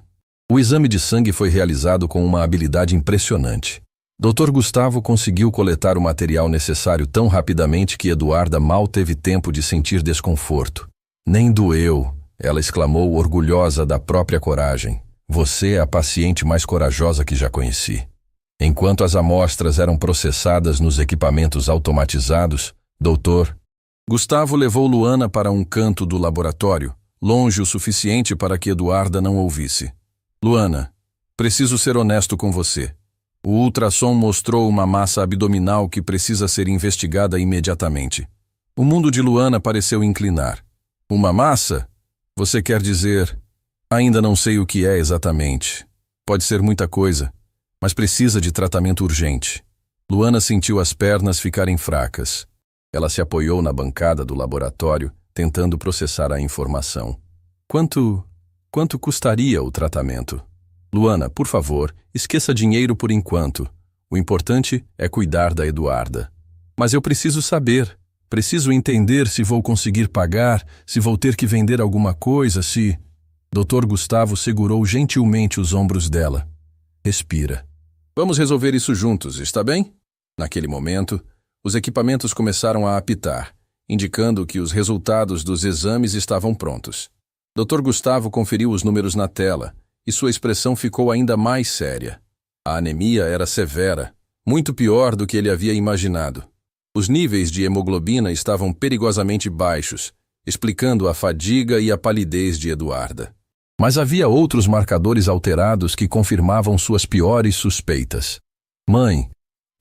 O exame de sangue foi realizado com uma habilidade impressionante. Dr. Gustavo conseguiu coletar o material necessário tão rapidamente que Eduarda mal teve tempo de sentir desconforto. Nem doeu, ela exclamou orgulhosa da própria coragem. Você é a paciente mais corajosa que já conheci. Enquanto as amostras eram processadas nos equipamentos automatizados, Dr. Gustavo levou Luana para um canto do laboratório, longe o suficiente para que Eduarda não ouvisse. Luana, preciso ser honesto com você. O ultrassom mostrou uma massa abdominal que precisa ser investigada imediatamente. O mundo de Luana pareceu inclinar. Uma massa? Você quer dizer... Ainda não sei o que é exatamente. Pode ser muita coisa, mas precisa de tratamento urgente. Luana sentiu as pernas ficarem fracas. Ela se apoiou na bancada do laboratório, tentando processar a informação. Quanto custaria o tratamento? Luana, por favor, esqueça dinheiro por enquanto. O importante é cuidar da Eduarda. Mas eu preciso saber. Preciso entender se vou conseguir pagar, se vou ter que vender alguma coisa, se... Dr. Gustavo segurou gentilmente os ombros dela. Respira. Vamos resolver isso juntos, está bem? Naquele momento, os equipamentos começaram a apitar, indicando que os resultados dos exames estavam prontos. Dr. Gustavo conferiu os números na tela e sua expressão ficou ainda mais séria. A anemia era severa, muito pior do que ele havia imaginado. Os níveis de hemoglobina estavam perigosamente baixos, explicando a fadiga e a palidez de Eduarda. Mas havia outros marcadores alterados que confirmavam suas piores suspeitas. Mãe,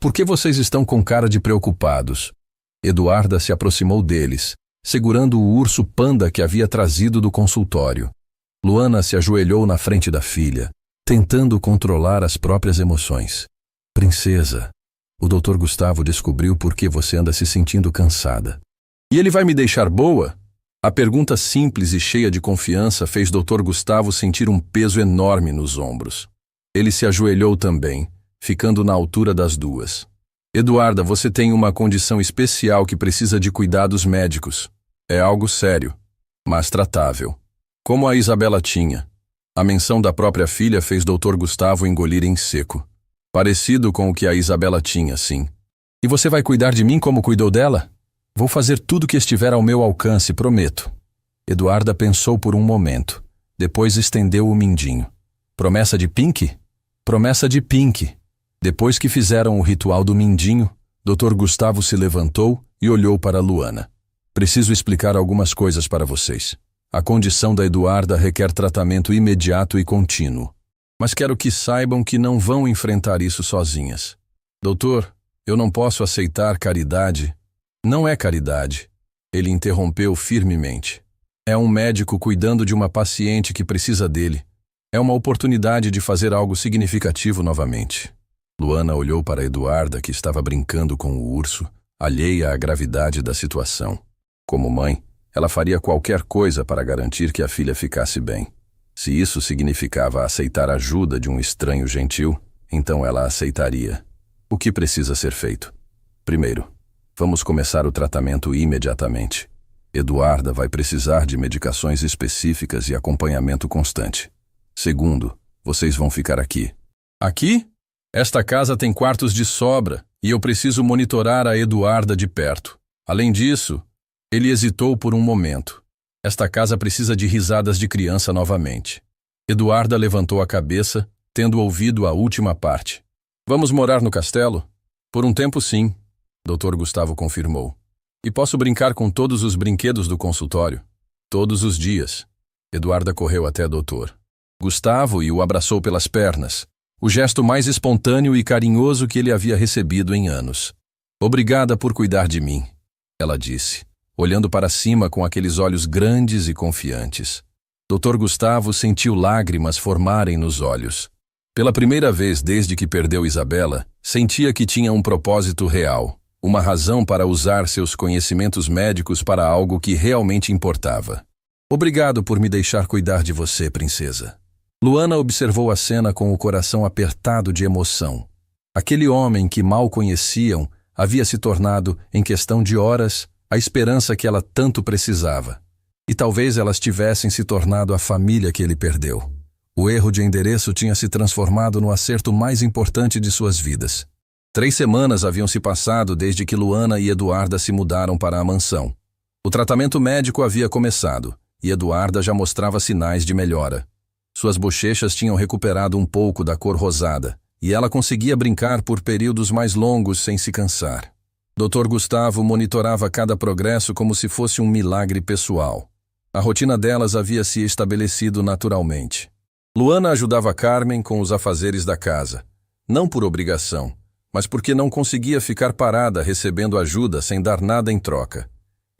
por que vocês estão com cara de preocupados? Eduarda se aproximou deles, segurando o urso panda que havia trazido do consultório. Luana se ajoelhou na frente da filha, tentando controlar as próprias emoções. Princesa, o Dr. Gustavo descobriu por que você anda se sentindo cansada. E ele vai me deixar boa? A pergunta simples e cheia de confiança fez Dr. Gustavo sentir um peso enorme nos ombros. Ele se ajoelhou também, ficando na altura das duas. Eduarda, você tem uma condição especial que precisa de cuidados médicos. É algo sério, mas tratável. Como a Isabela tinha. A menção da própria filha fez Dr. Gustavo engolir em seco. Parecido com o que a Isabela tinha, sim. E você vai cuidar de mim como cuidou dela? Vou fazer tudo que estiver ao meu alcance, prometo. Eduarda pensou por um momento. Depois estendeu o mindinho. Promessa de Pink? Promessa de Pink. Depois que fizeram o ritual do mindinho, Dr. Gustavo se levantou e olhou para Luana. Preciso explicar algumas coisas para vocês. A condição da Eduarda requer tratamento imediato e contínuo. Mas quero que saibam que não vão enfrentar isso sozinhas. Doutor, eu não posso aceitar caridade. Não é caridade. Ele interrompeu firmemente. É um médico cuidando de uma paciente que precisa dele. É uma oportunidade de fazer algo significativo novamente. Luana olhou para Eduarda, que estava brincando com o urso, alheia à gravidade da situação. Como mãe, ela faria qualquer coisa para garantir que a filha ficasse bem. Se isso significava aceitar a ajuda de um estranho gentil, então ela aceitaria. O que precisa ser feito? Primeiro, vamos começar o tratamento imediatamente. Eduarda vai precisar de medicações específicas e acompanhamento constante. Segundo, Vocês vão ficar aqui. Aqui? Esta casa tem quartos de sobra e eu preciso monitorar a Eduarda de perto. Além disso, ele hesitou por um momento. Esta casa precisa de risadas de criança novamente. Eduarda levantou a cabeça, tendo ouvido a última parte. Vamos morar no castelo? Por um tempo, sim, Dr. Gustavo confirmou. E posso brincar com todos os brinquedos do consultório? Todos os dias. Eduarda correu até o doutor Gustavo e o abraçou pelas pernas, o gesto mais espontâneo e carinhoso que ele havia recebido em anos. Obrigada por cuidar de mim, ela disse, olhando para cima com aqueles olhos grandes e confiantes. Dr. Gustavo sentiu lágrimas formarem nos olhos. Pela primeira vez desde que perdeu Isabela, sentia que tinha um propósito real, uma razão para usar seus conhecimentos médicos para algo que realmente importava. Obrigado por me deixar cuidar de você, princesa. Luana observou a cena com o coração apertado de emoção. Aquele homem que mal conheciam havia se tornado, em questão de horas, a esperança que ela tanto precisava. E talvez elas tivessem se tornado a família que ele perdeu. O erro de endereço tinha se transformado no acerto mais importante de suas vidas. 3 semanas haviam se passado desde que Luana e Eduarda se mudaram para a mansão. O tratamento médico havia começado, e Eduarda já mostrava sinais de melhora. Suas bochechas tinham recuperado um pouco da cor rosada, e ela conseguia brincar por períodos mais longos sem se cansar. Dr. Gustavo monitorava cada progresso como se fosse um milagre pessoal. A rotina delas havia se estabelecido naturalmente. Luana ajudava Carmen com os afazeres da casa, não por obrigação, mas porque não conseguia ficar parada recebendo ajuda sem dar nada em troca.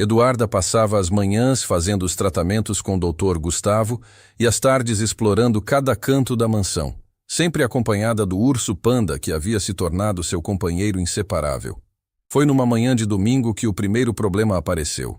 Eduarda passava as manhãs fazendo os tratamentos com o Dr. Gustavo e as tardes explorando cada canto da mansão, sempre acompanhada do urso panda que havia se tornado seu companheiro inseparável. Foi numa manhã de domingo que o primeiro problema apareceu.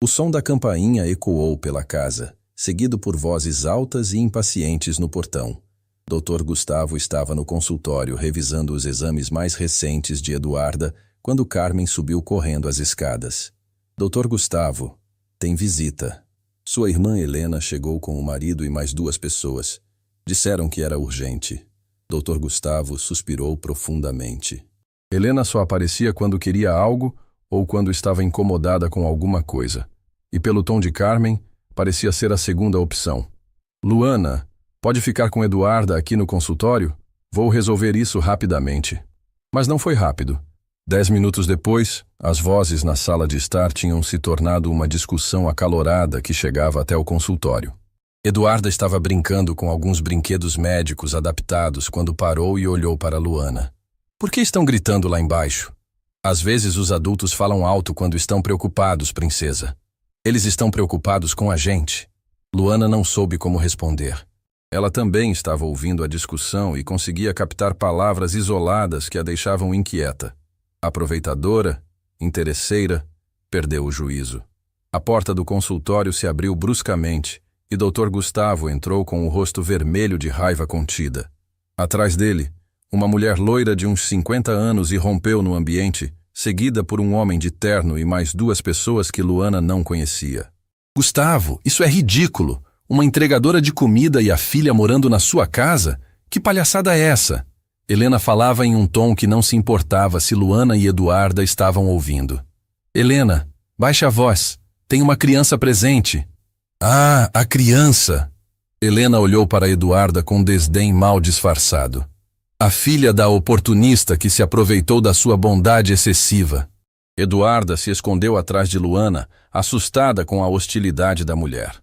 O som da campainha ecoou pela casa, seguido por vozes altas e impacientes no portão. Dr. Gustavo estava no consultório revisando os exames mais recentes de Eduarda quando Carmen subiu correndo as escadas. Dr. Gustavo, tem visita. Sua irmã Helena chegou com o marido e mais 2 pessoas. Disseram que era urgente. Dr. Gustavo suspirou profundamente. Helena só aparecia quando queria algo ou quando estava incomodada com alguma coisa. E pelo tom de Carmen, parecia ser a segunda opção. Luana, pode ficar com Eduarda aqui no consultório? Vou resolver isso rapidamente. Mas não foi rápido. 10 minutos depois, as vozes na sala de estar tinham se tornado uma discussão acalorada que chegava até o consultório. Eduarda estava brincando com alguns brinquedos médicos adaptados quando parou e olhou para Luana. Por que estão gritando lá embaixo? Às vezes os adultos falam alto quando estão preocupados, princesa. Eles estão preocupados com a gente. Luana não soube como responder. Ela também estava ouvindo a discussão e conseguia captar palavras isoladas que a deixavam inquieta. Aproveitadora, interesseira, perdeu o juízo. A porta do consultório se abriu bruscamente e Dr. Gustavo entrou com o rosto vermelho de raiva contida. Atrás dele, uma mulher loira de uns 50 anos irrompeu no ambiente, seguida por um homem de terno e mais 2 pessoas que Luana não conhecia. Gustavo, isso é ridículo! Uma entregadora de comida e a filha morando na sua casa? Que palhaçada é essa? Helena falava em um tom que não se importava se Luana e Eduarda estavam ouvindo. Helena, baixe a voz. Tem uma criança presente. Ah, a criança! Helena olhou para Eduarda com desdém mal disfarçado. A filha da oportunista que se aproveitou da sua bondade excessiva. Eduarda se escondeu atrás de Luana, assustada com a hostilidade da mulher.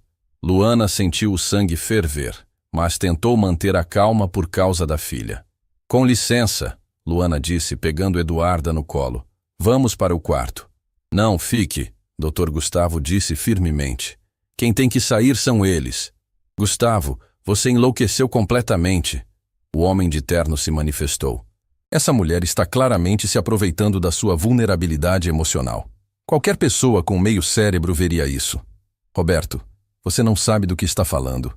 Luana sentiu o sangue ferver, mas tentou manter a calma por causa da filha. Com licença, Luana disse, pegando Eduarda no colo. Vamos para o quarto. Não, fique, Dr. Gustavo disse firmemente. Quem tem que sair são eles. Gustavo, você enlouqueceu completamente. O homem de terno se manifestou. Essa mulher está claramente se aproveitando da sua vulnerabilidade emocional. Qualquer pessoa com meio cérebro veria isso. Roberto, você não sabe do que está falando.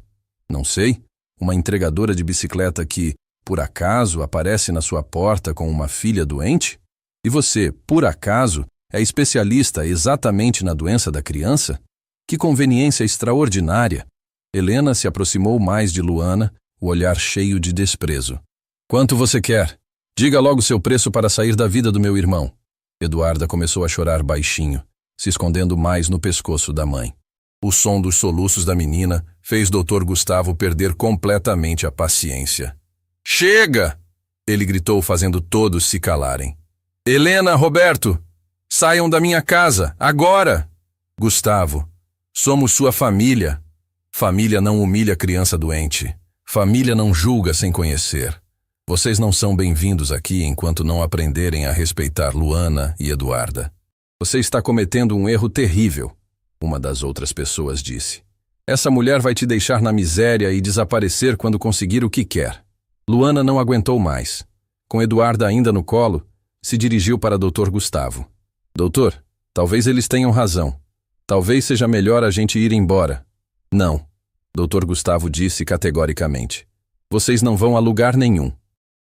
Não sei? Uma entregadora de bicicleta que, por acaso, aparece na sua porta com uma filha doente? E você, por acaso, é especialista exatamente na doença da criança? Que conveniência extraordinária! Helena se aproximou mais de Luana, o olhar cheio de desprezo. Quanto você quer? Diga logo seu preço para sair da vida do meu irmão. Eduarda começou a chorar baixinho, se escondendo mais no pescoço da mãe. O som dos soluços da menina fez Dr. Gustavo perder completamente a paciência. Chega! Ele gritou, fazendo todos se calarem. Helena, Roberto, saiam da minha casa, agora! Gustavo, somos sua família. Família não humilha criança doente. Família não julga sem conhecer. Vocês não são bem-vindos aqui enquanto não aprenderem a respeitar Luana e Eduarda. Você está cometendo um erro terrível, uma das outras pessoas disse. Essa mulher vai te deixar na miséria e desaparecer quando conseguir o que quer. Luana não aguentou mais. Com Eduarda ainda no colo, se dirigiu para Dr. Gustavo. Doutor, talvez eles tenham razão. Talvez seja melhor a gente ir embora. Não, Dr. Gustavo disse categoricamente. Vocês não vão a lugar nenhum.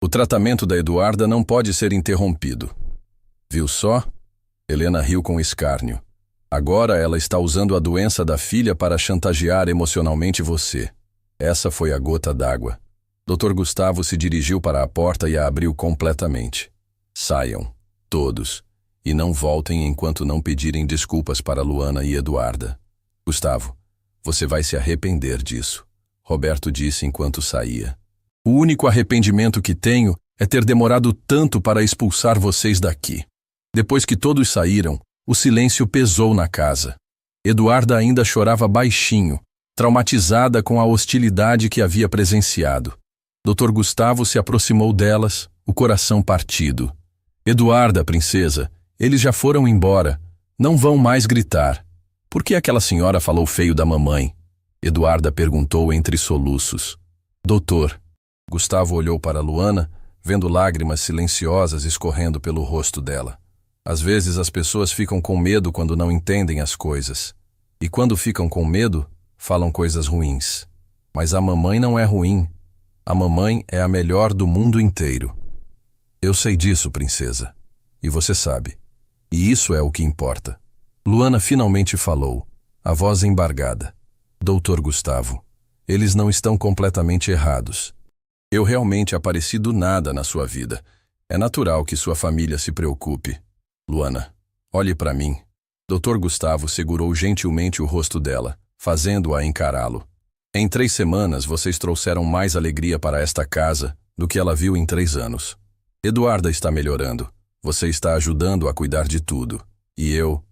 O tratamento da Eduarda não pode ser interrompido. Viu só? Helena riu com escárnio. Agora ela está usando a doença da filha para chantagear emocionalmente você. Essa foi a gota d'água. Dr. Gustavo se dirigiu para a porta e a abriu completamente. Saiam, todos, e não voltem enquanto não pedirem desculpas para Luana e Eduarda. Gustavo, você vai se arrepender disso, Roberto disse enquanto saía. O único arrependimento que tenho é ter demorado tanto para expulsar vocês daqui. Depois que todos saíram, o silêncio pesou na casa. Eduarda ainda chorava baixinho, traumatizada com a hostilidade que havia presenciado. Dr. Gustavo se aproximou delas, o coração partido. Eduarda, princesa, eles já foram embora. Não vão mais gritar. Por que aquela senhora falou feio da mamãe? Eduarda perguntou entre soluços. Doutor. Gustavo olhou para Luana, vendo lágrimas silenciosas escorrendo pelo rosto dela. Às vezes as pessoas ficam com medo quando não entendem as coisas. E quando ficam com medo, falam coisas ruins. Mas a mamãe não é ruim. A mamãe é a melhor do mundo inteiro. Eu sei disso, princesa. E você sabe. E isso é o que importa. Luana finalmente falou, a voz embargada. Doutor Gustavo, eles não estão completamente errados. Eu realmente apareci do nada na sua vida. É natural que sua família se preocupe. Luana, olhe para mim. Dr. Gustavo segurou gentilmente o rosto dela, fazendo-a encará-lo. Em 3 semanas, vocês trouxeram mais alegria para esta casa do que ela viu em 3 anos. Eduarda está melhorando. Você está ajudando a cuidar de tudo. E eu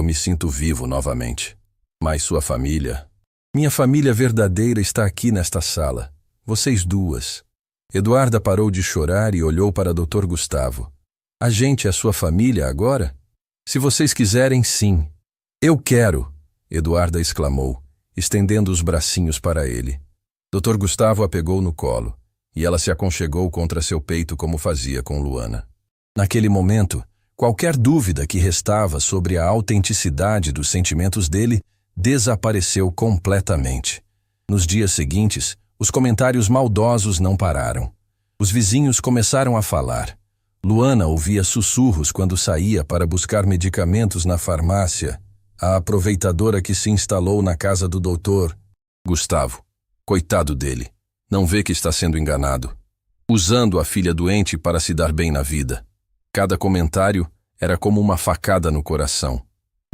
me sinto vivo novamente. Mas sua família... Minha família verdadeira está aqui nesta sala. Vocês duas. Eduarda parou de chorar e olhou para Dr. Gustavo. A gente é sua família agora? Se vocês quiserem, sim. Eu quero, Eduarda exclamou, estendendo os bracinhos para ele. Dr. Gustavo a pegou no colo, e ela se aconchegou contra seu peito como fazia com Luana. Naquele momento, qualquer dúvida que restava sobre a autenticidade dos sentimentos dele desapareceu completamente. Nos dias seguintes, os comentários maldosos não pararam. Os vizinhos começaram a falar. Luana ouvia sussurros quando saía para buscar medicamentos na farmácia. A aproveitadora que se instalou na casa do doutor. Gustavo, coitado dele, não vê que está sendo enganado. Usando a filha doente para se dar bem na vida. Cada comentário era como uma facada no coração.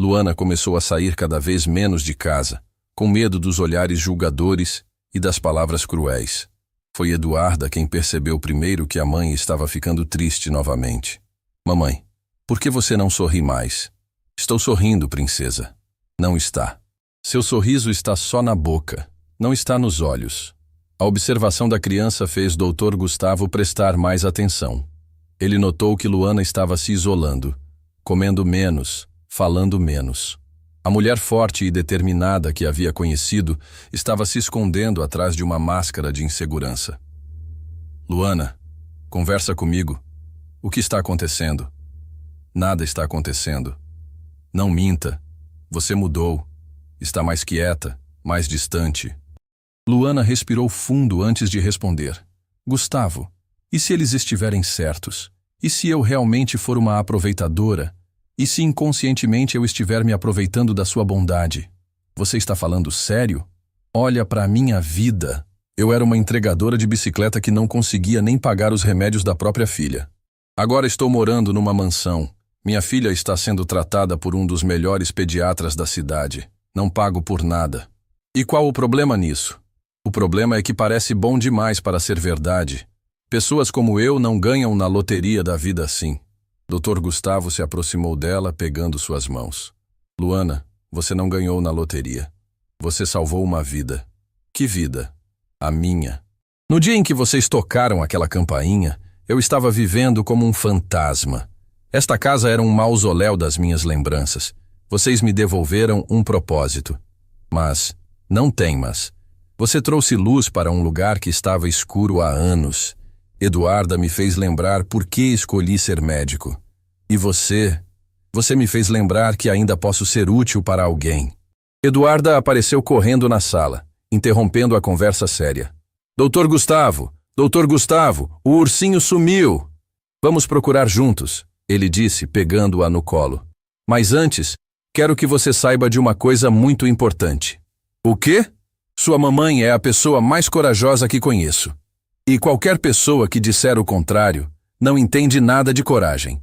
Luana começou a sair cada vez menos de casa, com medo dos olhares julgadores e das palavras cruéis. Foi Eduarda quem percebeu primeiro que a mãe estava ficando triste novamente. Mamãe, por que você não sorri mais? Estou sorrindo, princesa. Não está. Seu sorriso está só na boca, não está nos olhos. A observação da criança fez Dr. Gustavo prestar mais atenção. Ele notou que Luana estava se isolando, comendo menos, falando menos. A mulher forte e determinada que havia conhecido estava se escondendo atrás de uma máscara de insegurança. Luana, conversa comigo. O que está acontecendo? Nada está acontecendo. Não minta. Você mudou. Está mais quieta, mais distante. Luana respirou fundo antes de responder. Gustavo, e se eles estiverem certos? E se eu realmente for uma aproveitadora? E se inconscientemente eu estiver me aproveitando da sua bondade? Você está falando sério? Olha para a minha vida. Eu era uma entregadora de bicicleta que não conseguia nem pagar os remédios da própria filha. Agora estou morando numa mansão. Minha filha está sendo tratada por um dos melhores pediatras da cidade. Não pago por nada. E qual o problema nisso? O problema é que parece bom demais para ser verdade. Pessoas como eu não ganham na loteria da vida assim. Dr. Gustavo se aproximou dela, pegando suas mãos. Luana, você não ganhou na loteria. Você salvou uma vida. Que vida? A minha. No dia em que vocês tocaram aquela campainha, eu estava vivendo como um fantasma. Esta casa era um mausoléu das minhas lembranças. Vocês me devolveram um propósito. Mas, não tem mas. Você trouxe luz para um lugar que estava escuro há anos. Eduarda me fez lembrar por que escolhi ser médico. E você me fez lembrar que ainda posso ser útil para alguém. Eduarda apareceu correndo na sala, interrompendo a conversa séria. Doutor Gustavo, o ursinho sumiu. Vamos procurar juntos, ele disse, pegando-a no colo. Mas antes, quero que você saiba de uma coisa muito importante. O quê? Sua mamãe é a pessoa mais corajosa que conheço. E qualquer pessoa que disser o contrário não entende nada de coragem.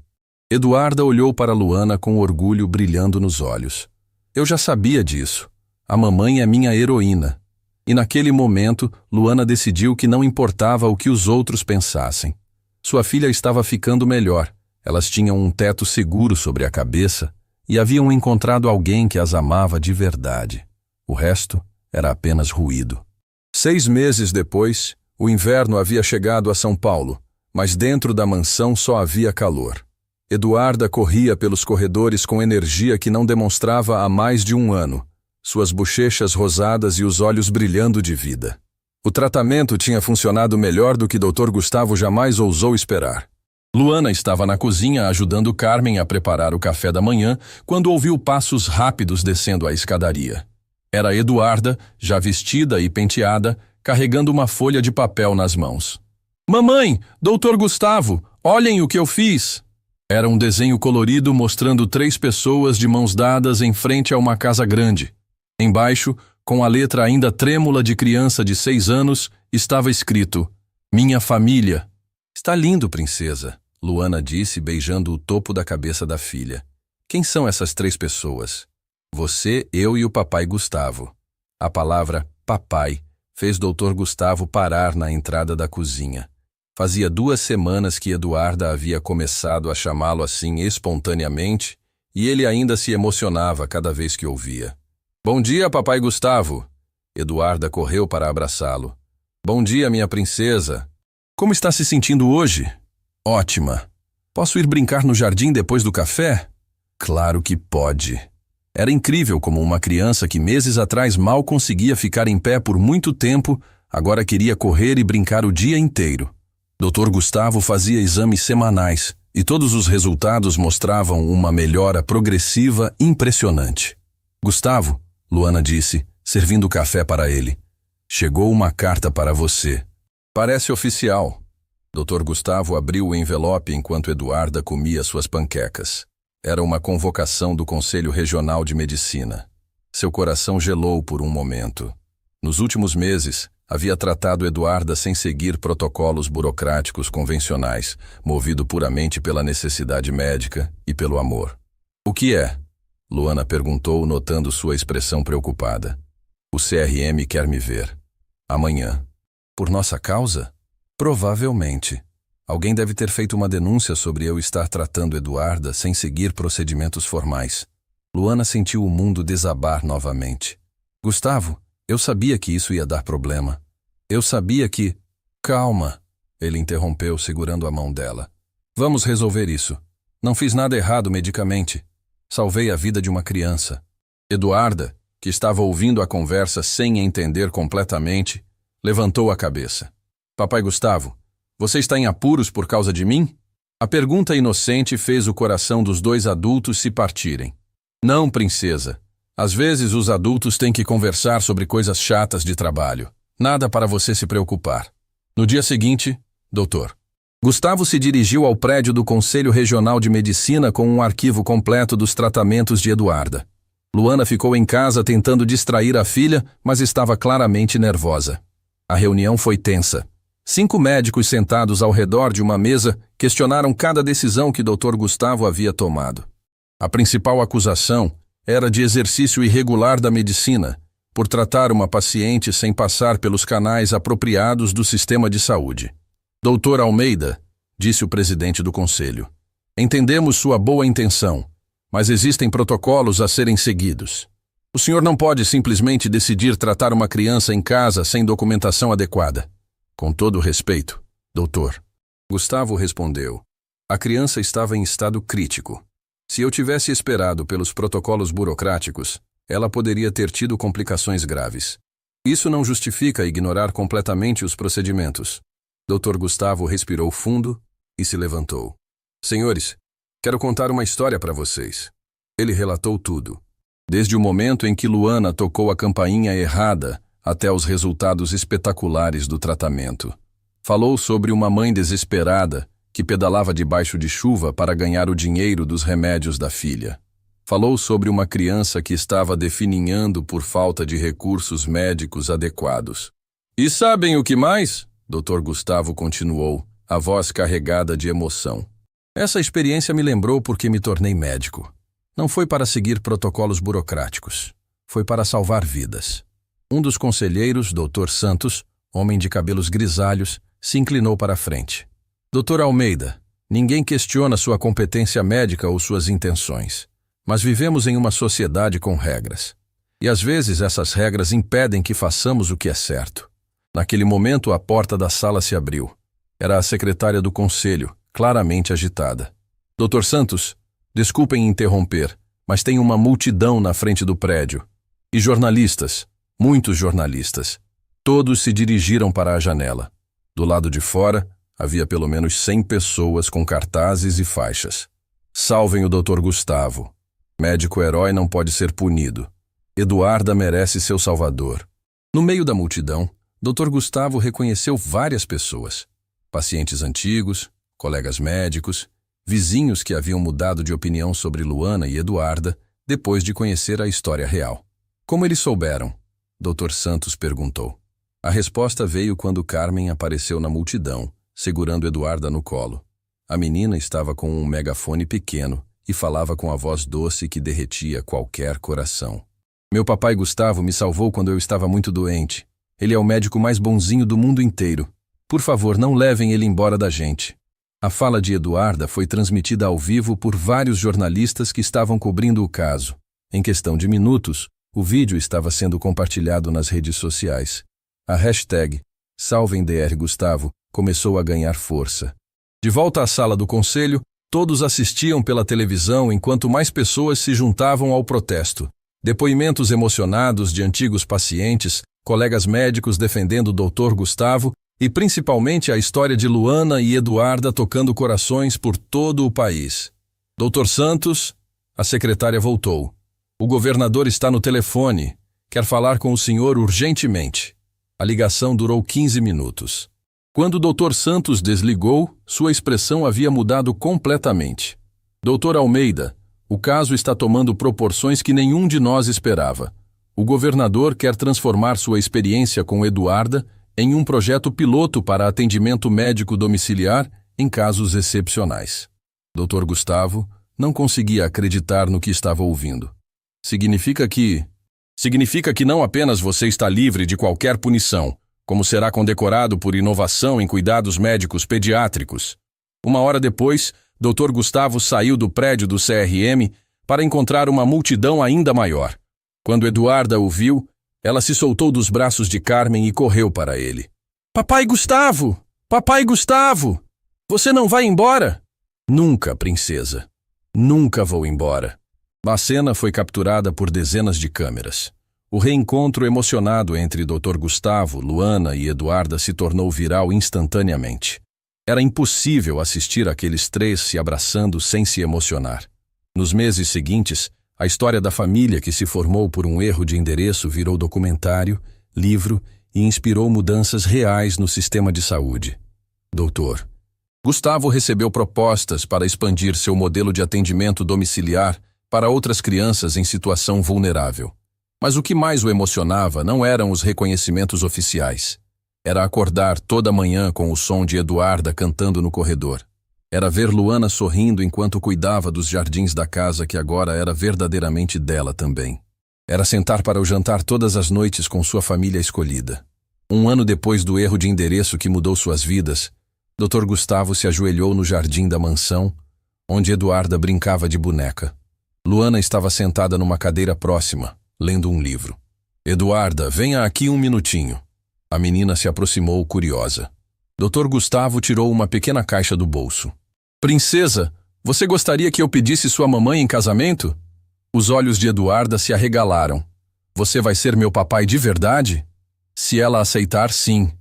Eduarda olhou para Luana com orgulho brilhando nos olhos. Eu já sabia disso. A mamãe é minha heroína. E naquele momento, Luana decidiu que não importava o que os outros pensassem. Sua filha estava ficando melhor. Elas tinham um teto seguro sobre a cabeça e haviam encontrado alguém que as amava de verdade. O resto era apenas ruído. 6 meses depois, o inverno havia chegado a São Paulo, mas dentro da mansão só havia calor. Eduarda corria pelos corredores com energia que não demonstrava há mais de um ano, suas bochechas rosadas e os olhos brilhando de vida. O tratamento tinha funcionado melhor do que Dr. Gustavo jamais ousou esperar. Luana estava na cozinha ajudando Carmen a preparar o café da manhã quando ouviu passos rápidos descendo a escadaria. Era Eduarda, já vestida e penteada, carregando uma folha de papel nas mãos. Mamãe, Dr. Gustavo, olhem o que eu fiz! Era um desenho colorido mostrando 3 pessoas de mãos dadas em frente a uma casa grande. Embaixo, com a letra ainda trêmula de criança de 6 anos, estava escrito: Minha família. Está lindo, princesa, Luana disse, beijando o topo da cabeça da filha. Quem são essas 3 pessoas? Você, eu e o papai Gustavo. A palavra papai fez Dr. Gustavo parar na entrada da cozinha. Fazia 2 semanas que Eduarda havia começado a chamá-lo assim espontaneamente e ele ainda se emocionava cada vez que ouvia. Bom dia, papai Gustavo. Eduarda correu para abraçá-lo. Bom dia, minha princesa. Como está se sentindo hoje? Ótima. Posso ir brincar no jardim depois do café? Claro que pode. Era incrível como uma criança que meses atrás mal conseguia ficar em pé por muito tempo, agora queria correr e brincar o dia inteiro. Dr. Gustavo fazia exames semanais e todos os resultados mostravam uma melhora progressiva impressionante. Gustavo, Luana disse, servindo café para ele. Chegou uma carta para você. Parece oficial. Dr. Gustavo abriu o envelope enquanto Eduarda comia suas panquecas. Era uma convocação do Conselho Regional de Medicina. Seu coração gelou por um momento. Nos últimos meses, havia tratado Eduarda sem seguir protocolos burocráticos convencionais, movido puramente pela necessidade médica e pelo amor. O que é? Luana perguntou, notando sua expressão preocupada. O CRM quer me ver. Amanhã. Por nossa causa? Provavelmente. Alguém deve ter feito uma denúncia sobre eu estar tratando Eduarda sem seguir procedimentos formais. Luana sentiu o mundo desabar novamente. Gustavo, eu sabia que isso ia dar problema. Eu sabia que... Calma, ele interrompeu, segurando a mão dela. Vamos resolver isso. Não fiz nada errado medicamente. Salvei a vida de uma criança. Eduarda, que estava ouvindo a conversa sem entender completamente, levantou a cabeça. Papai Gustavo, você está em apuros por causa de mim? A pergunta inocente fez o coração dos 2 adultos se partirem. Não, princesa. Às vezes os adultos têm que conversar sobre coisas chatas de trabalho. Nada para você se preocupar. No dia seguinte, doutor. Gustavo se dirigiu ao prédio do Conselho Regional de Medicina com um arquivo completo dos tratamentos de Eduarda. Luana ficou em casa tentando distrair a filha, mas estava claramente nervosa. A reunião foi tensa. 5 médicos sentados ao redor de uma mesa questionaram cada decisão que Dr. Gustavo havia tomado. A principal acusação era de exercício irregular da medicina, por tratar uma paciente sem passar pelos canais apropriados do sistema de saúde. Dr. Almeida, disse o presidente do conselho, entendemos sua boa intenção, mas existem protocolos a serem seguidos. O senhor não pode simplesmente decidir tratar uma criança em casa sem documentação adequada. Com todo respeito, doutor. Gustavo respondeu. A criança estava em estado crítico. Se eu tivesse esperado pelos protocolos burocráticos, ela poderia ter tido complicações graves. Isso não justifica ignorar completamente os procedimentos. Dr. Gustavo respirou fundo e se levantou. Senhores, quero contar uma história para vocês. Ele relatou tudo. Desde o momento em que Luana tocou a campainha errada até os resultados espetaculares do tratamento. Falou sobre uma mãe desesperada que pedalava debaixo de chuva para ganhar o dinheiro dos remédios da filha. Falou sobre uma criança que estava definhando por falta de recursos médicos adequados. E sabem o que mais? Dr. Gustavo continuou, a voz carregada de emoção. Essa experiência me lembrou porque me tornei médico. Não foi para seguir protocolos burocráticos. Foi para salvar vidas. Um dos conselheiros, Dr. Santos, homem de cabelos grisalhos, se inclinou para a frente. Dr. Almeida, ninguém questiona sua competência médica ou suas intenções. Mas vivemos em uma sociedade com regras. E às vezes essas regras impedem que façamos o que é certo. Naquele momento a porta da sala se abriu. Era a secretária do conselho, claramente agitada. Dr. Santos, desculpem interromper, mas tem uma multidão na frente do prédio. E jornalistas, muitos jornalistas. Todos se dirigiram para a janela. Do lado de fora, havia pelo menos 100 pessoas com cartazes e faixas. Salvem o Dr. Gustavo. Médico herói não pode ser punido. Eduarda merece seu salvador. No meio da multidão, Dr. Gustavo reconheceu várias pessoas. Pacientes antigos, colegas médicos, vizinhos que haviam mudado de opinião sobre Luana e Eduarda depois de conhecer a história real. Como eles souberam? Dr. Santos perguntou. A resposta veio quando Carmen apareceu na multidão, segurando Eduarda no colo. A menina estava com um megafone pequeno e falava com a voz doce que derretia qualquer coração. Meu papai Gustavo me salvou quando eu estava muito doente. Ele é o médico mais bonzinho do mundo inteiro. Por favor, não levem ele embora da gente. A fala de Eduarda foi transmitida ao vivo por vários jornalistas que estavam cobrindo o caso. Em questão de minutos, o vídeo estava sendo compartilhado nas redes sociais. A hashtag #SalvemDrGustavo começou a ganhar força. De volta à sala do conselho, todos assistiam pela televisão enquanto mais pessoas se juntavam ao protesto. Depoimentos emocionados de antigos pacientes, colegas médicos defendendo o Dr. Gustavo e principalmente a história de Luana e Eduarda tocando corações por todo o país. Dr. Santos, a secretária voltou. O governador está no telefone. Quer falar com o senhor urgentemente. A ligação durou 15 minutos. Quando o Dr. Santos desligou, sua expressão havia mudado completamente. Dr. Almeida, o caso está tomando proporções que nenhum de nós esperava. O governador quer transformar sua experiência com Eduarda em um projeto piloto para atendimento médico domiciliar em casos excepcionais. Dr. Gustavo não conseguia acreditar no que estava ouvindo. Significa que não apenas você está livre de qualquer punição, como será condecorado por inovação em cuidados médicos pediátricos. Uma hora depois, Dr. Gustavo saiu do prédio do CRM para encontrar uma multidão ainda maior. Quando Eduarda o viu, ela se soltou dos braços de Carmen e correu para ele. Papai Gustavo! Papai Gustavo! Você não vai embora? Nunca, princesa. Nunca vou embora. A cena foi capturada por dezenas de câmeras. O reencontro emocionado entre Dr. Gustavo, Luana e Eduarda se tornou viral instantaneamente. Era impossível assistir aqueles três se abraçando sem se emocionar. Nos meses seguintes, a história da família que se formou por um erro de endereço virou documentário, livro e inspirou mudanças reais no sistema de saúde. Doutor. Gustavo recebeu propostas para expandir seu modelo de atendimento domiciliar para outras crianças em situação vulnerável. Mas o que mais o emocionava não eram os reconhecimentos oficiais. Era acordar toda manhã com o som de Eduarda cantando no corredor. Era ver Luana sorrindo enquanto cuidava dos jardins da casa que agora era verdadeiramente dela também. Era sentar para o jantar todas as noites com sua família escolhida. Um ano depois do erro de endereço que mudou suas vidas, Dr. Gustavo se ajoelhou no jardim da mansão, onde Eduarda brincava de boneca. Luana estava sentada numa cadeira próxima, lendo um livro. Eduarda, venha aqui um minutinho. A menina se aproximou curiosa. Dr. Gustavo tirou uma pequena caixa do bolso. Princesa, você gostaria que eu pedisse sua mamãe em casamento? Os olhos de Eduarda se arregalaram. Você vai ser meu papai de verdade? Se ela aceitar, sim.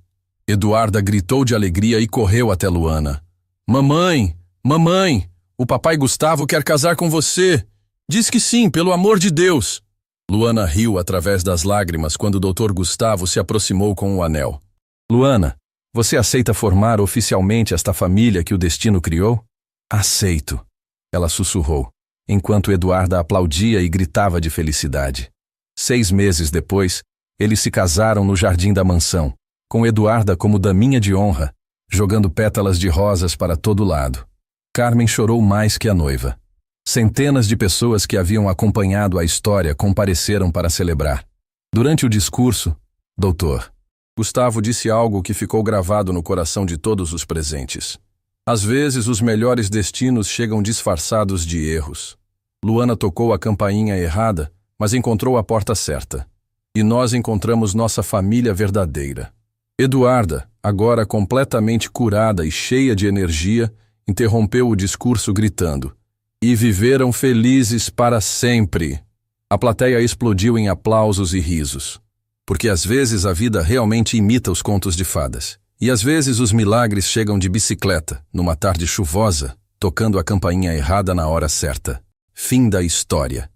Eduarda gritou de alegria e correu até Luana. Mamãe! Mamãe! O papai Gustavo quer casar com você! Diz que sim, pelo amor de Deus! Luana riu através das lágrimas quando o Dr. Gustavo se aproximou com o anel. Luana, você aceita formar oficialmente esta família que o destino criou? Aceito, ela sussurrou, enquanto Eduarda aplaudia e gritava de felicidade. 6 meses depois, eles se casaram no jardim da mansão, com Eduarda como daminha de honra, jogando pétalas de rosas para todo lado. Carmen chorou mais que a noiva. Centenas de pessoas que haviam acompanhado a história compareceram para celebrar. Durante o discurso, Dr. Gustavo disse algo que ficou gravado no coração de todos os presentes. Às vezes, os melhores destinos chegam disfarçados de erros. Luana tocou a campainha errada, mas encontrou a porta certa. E nós encontramos nossa família verdadeira. Eduarda, agora completamente curada e cheia de energia, interrompeu o discurso gritando: "E viveram felizes para sempre." A plateia explodiu em aplausos e risos. Porque às vezes a vida realmente imita os contos de fadas. E às vezes os milagres chegam de bicicleta, numa tarde chuvosa, tocando a campainha errada na hora certa. Fim da história.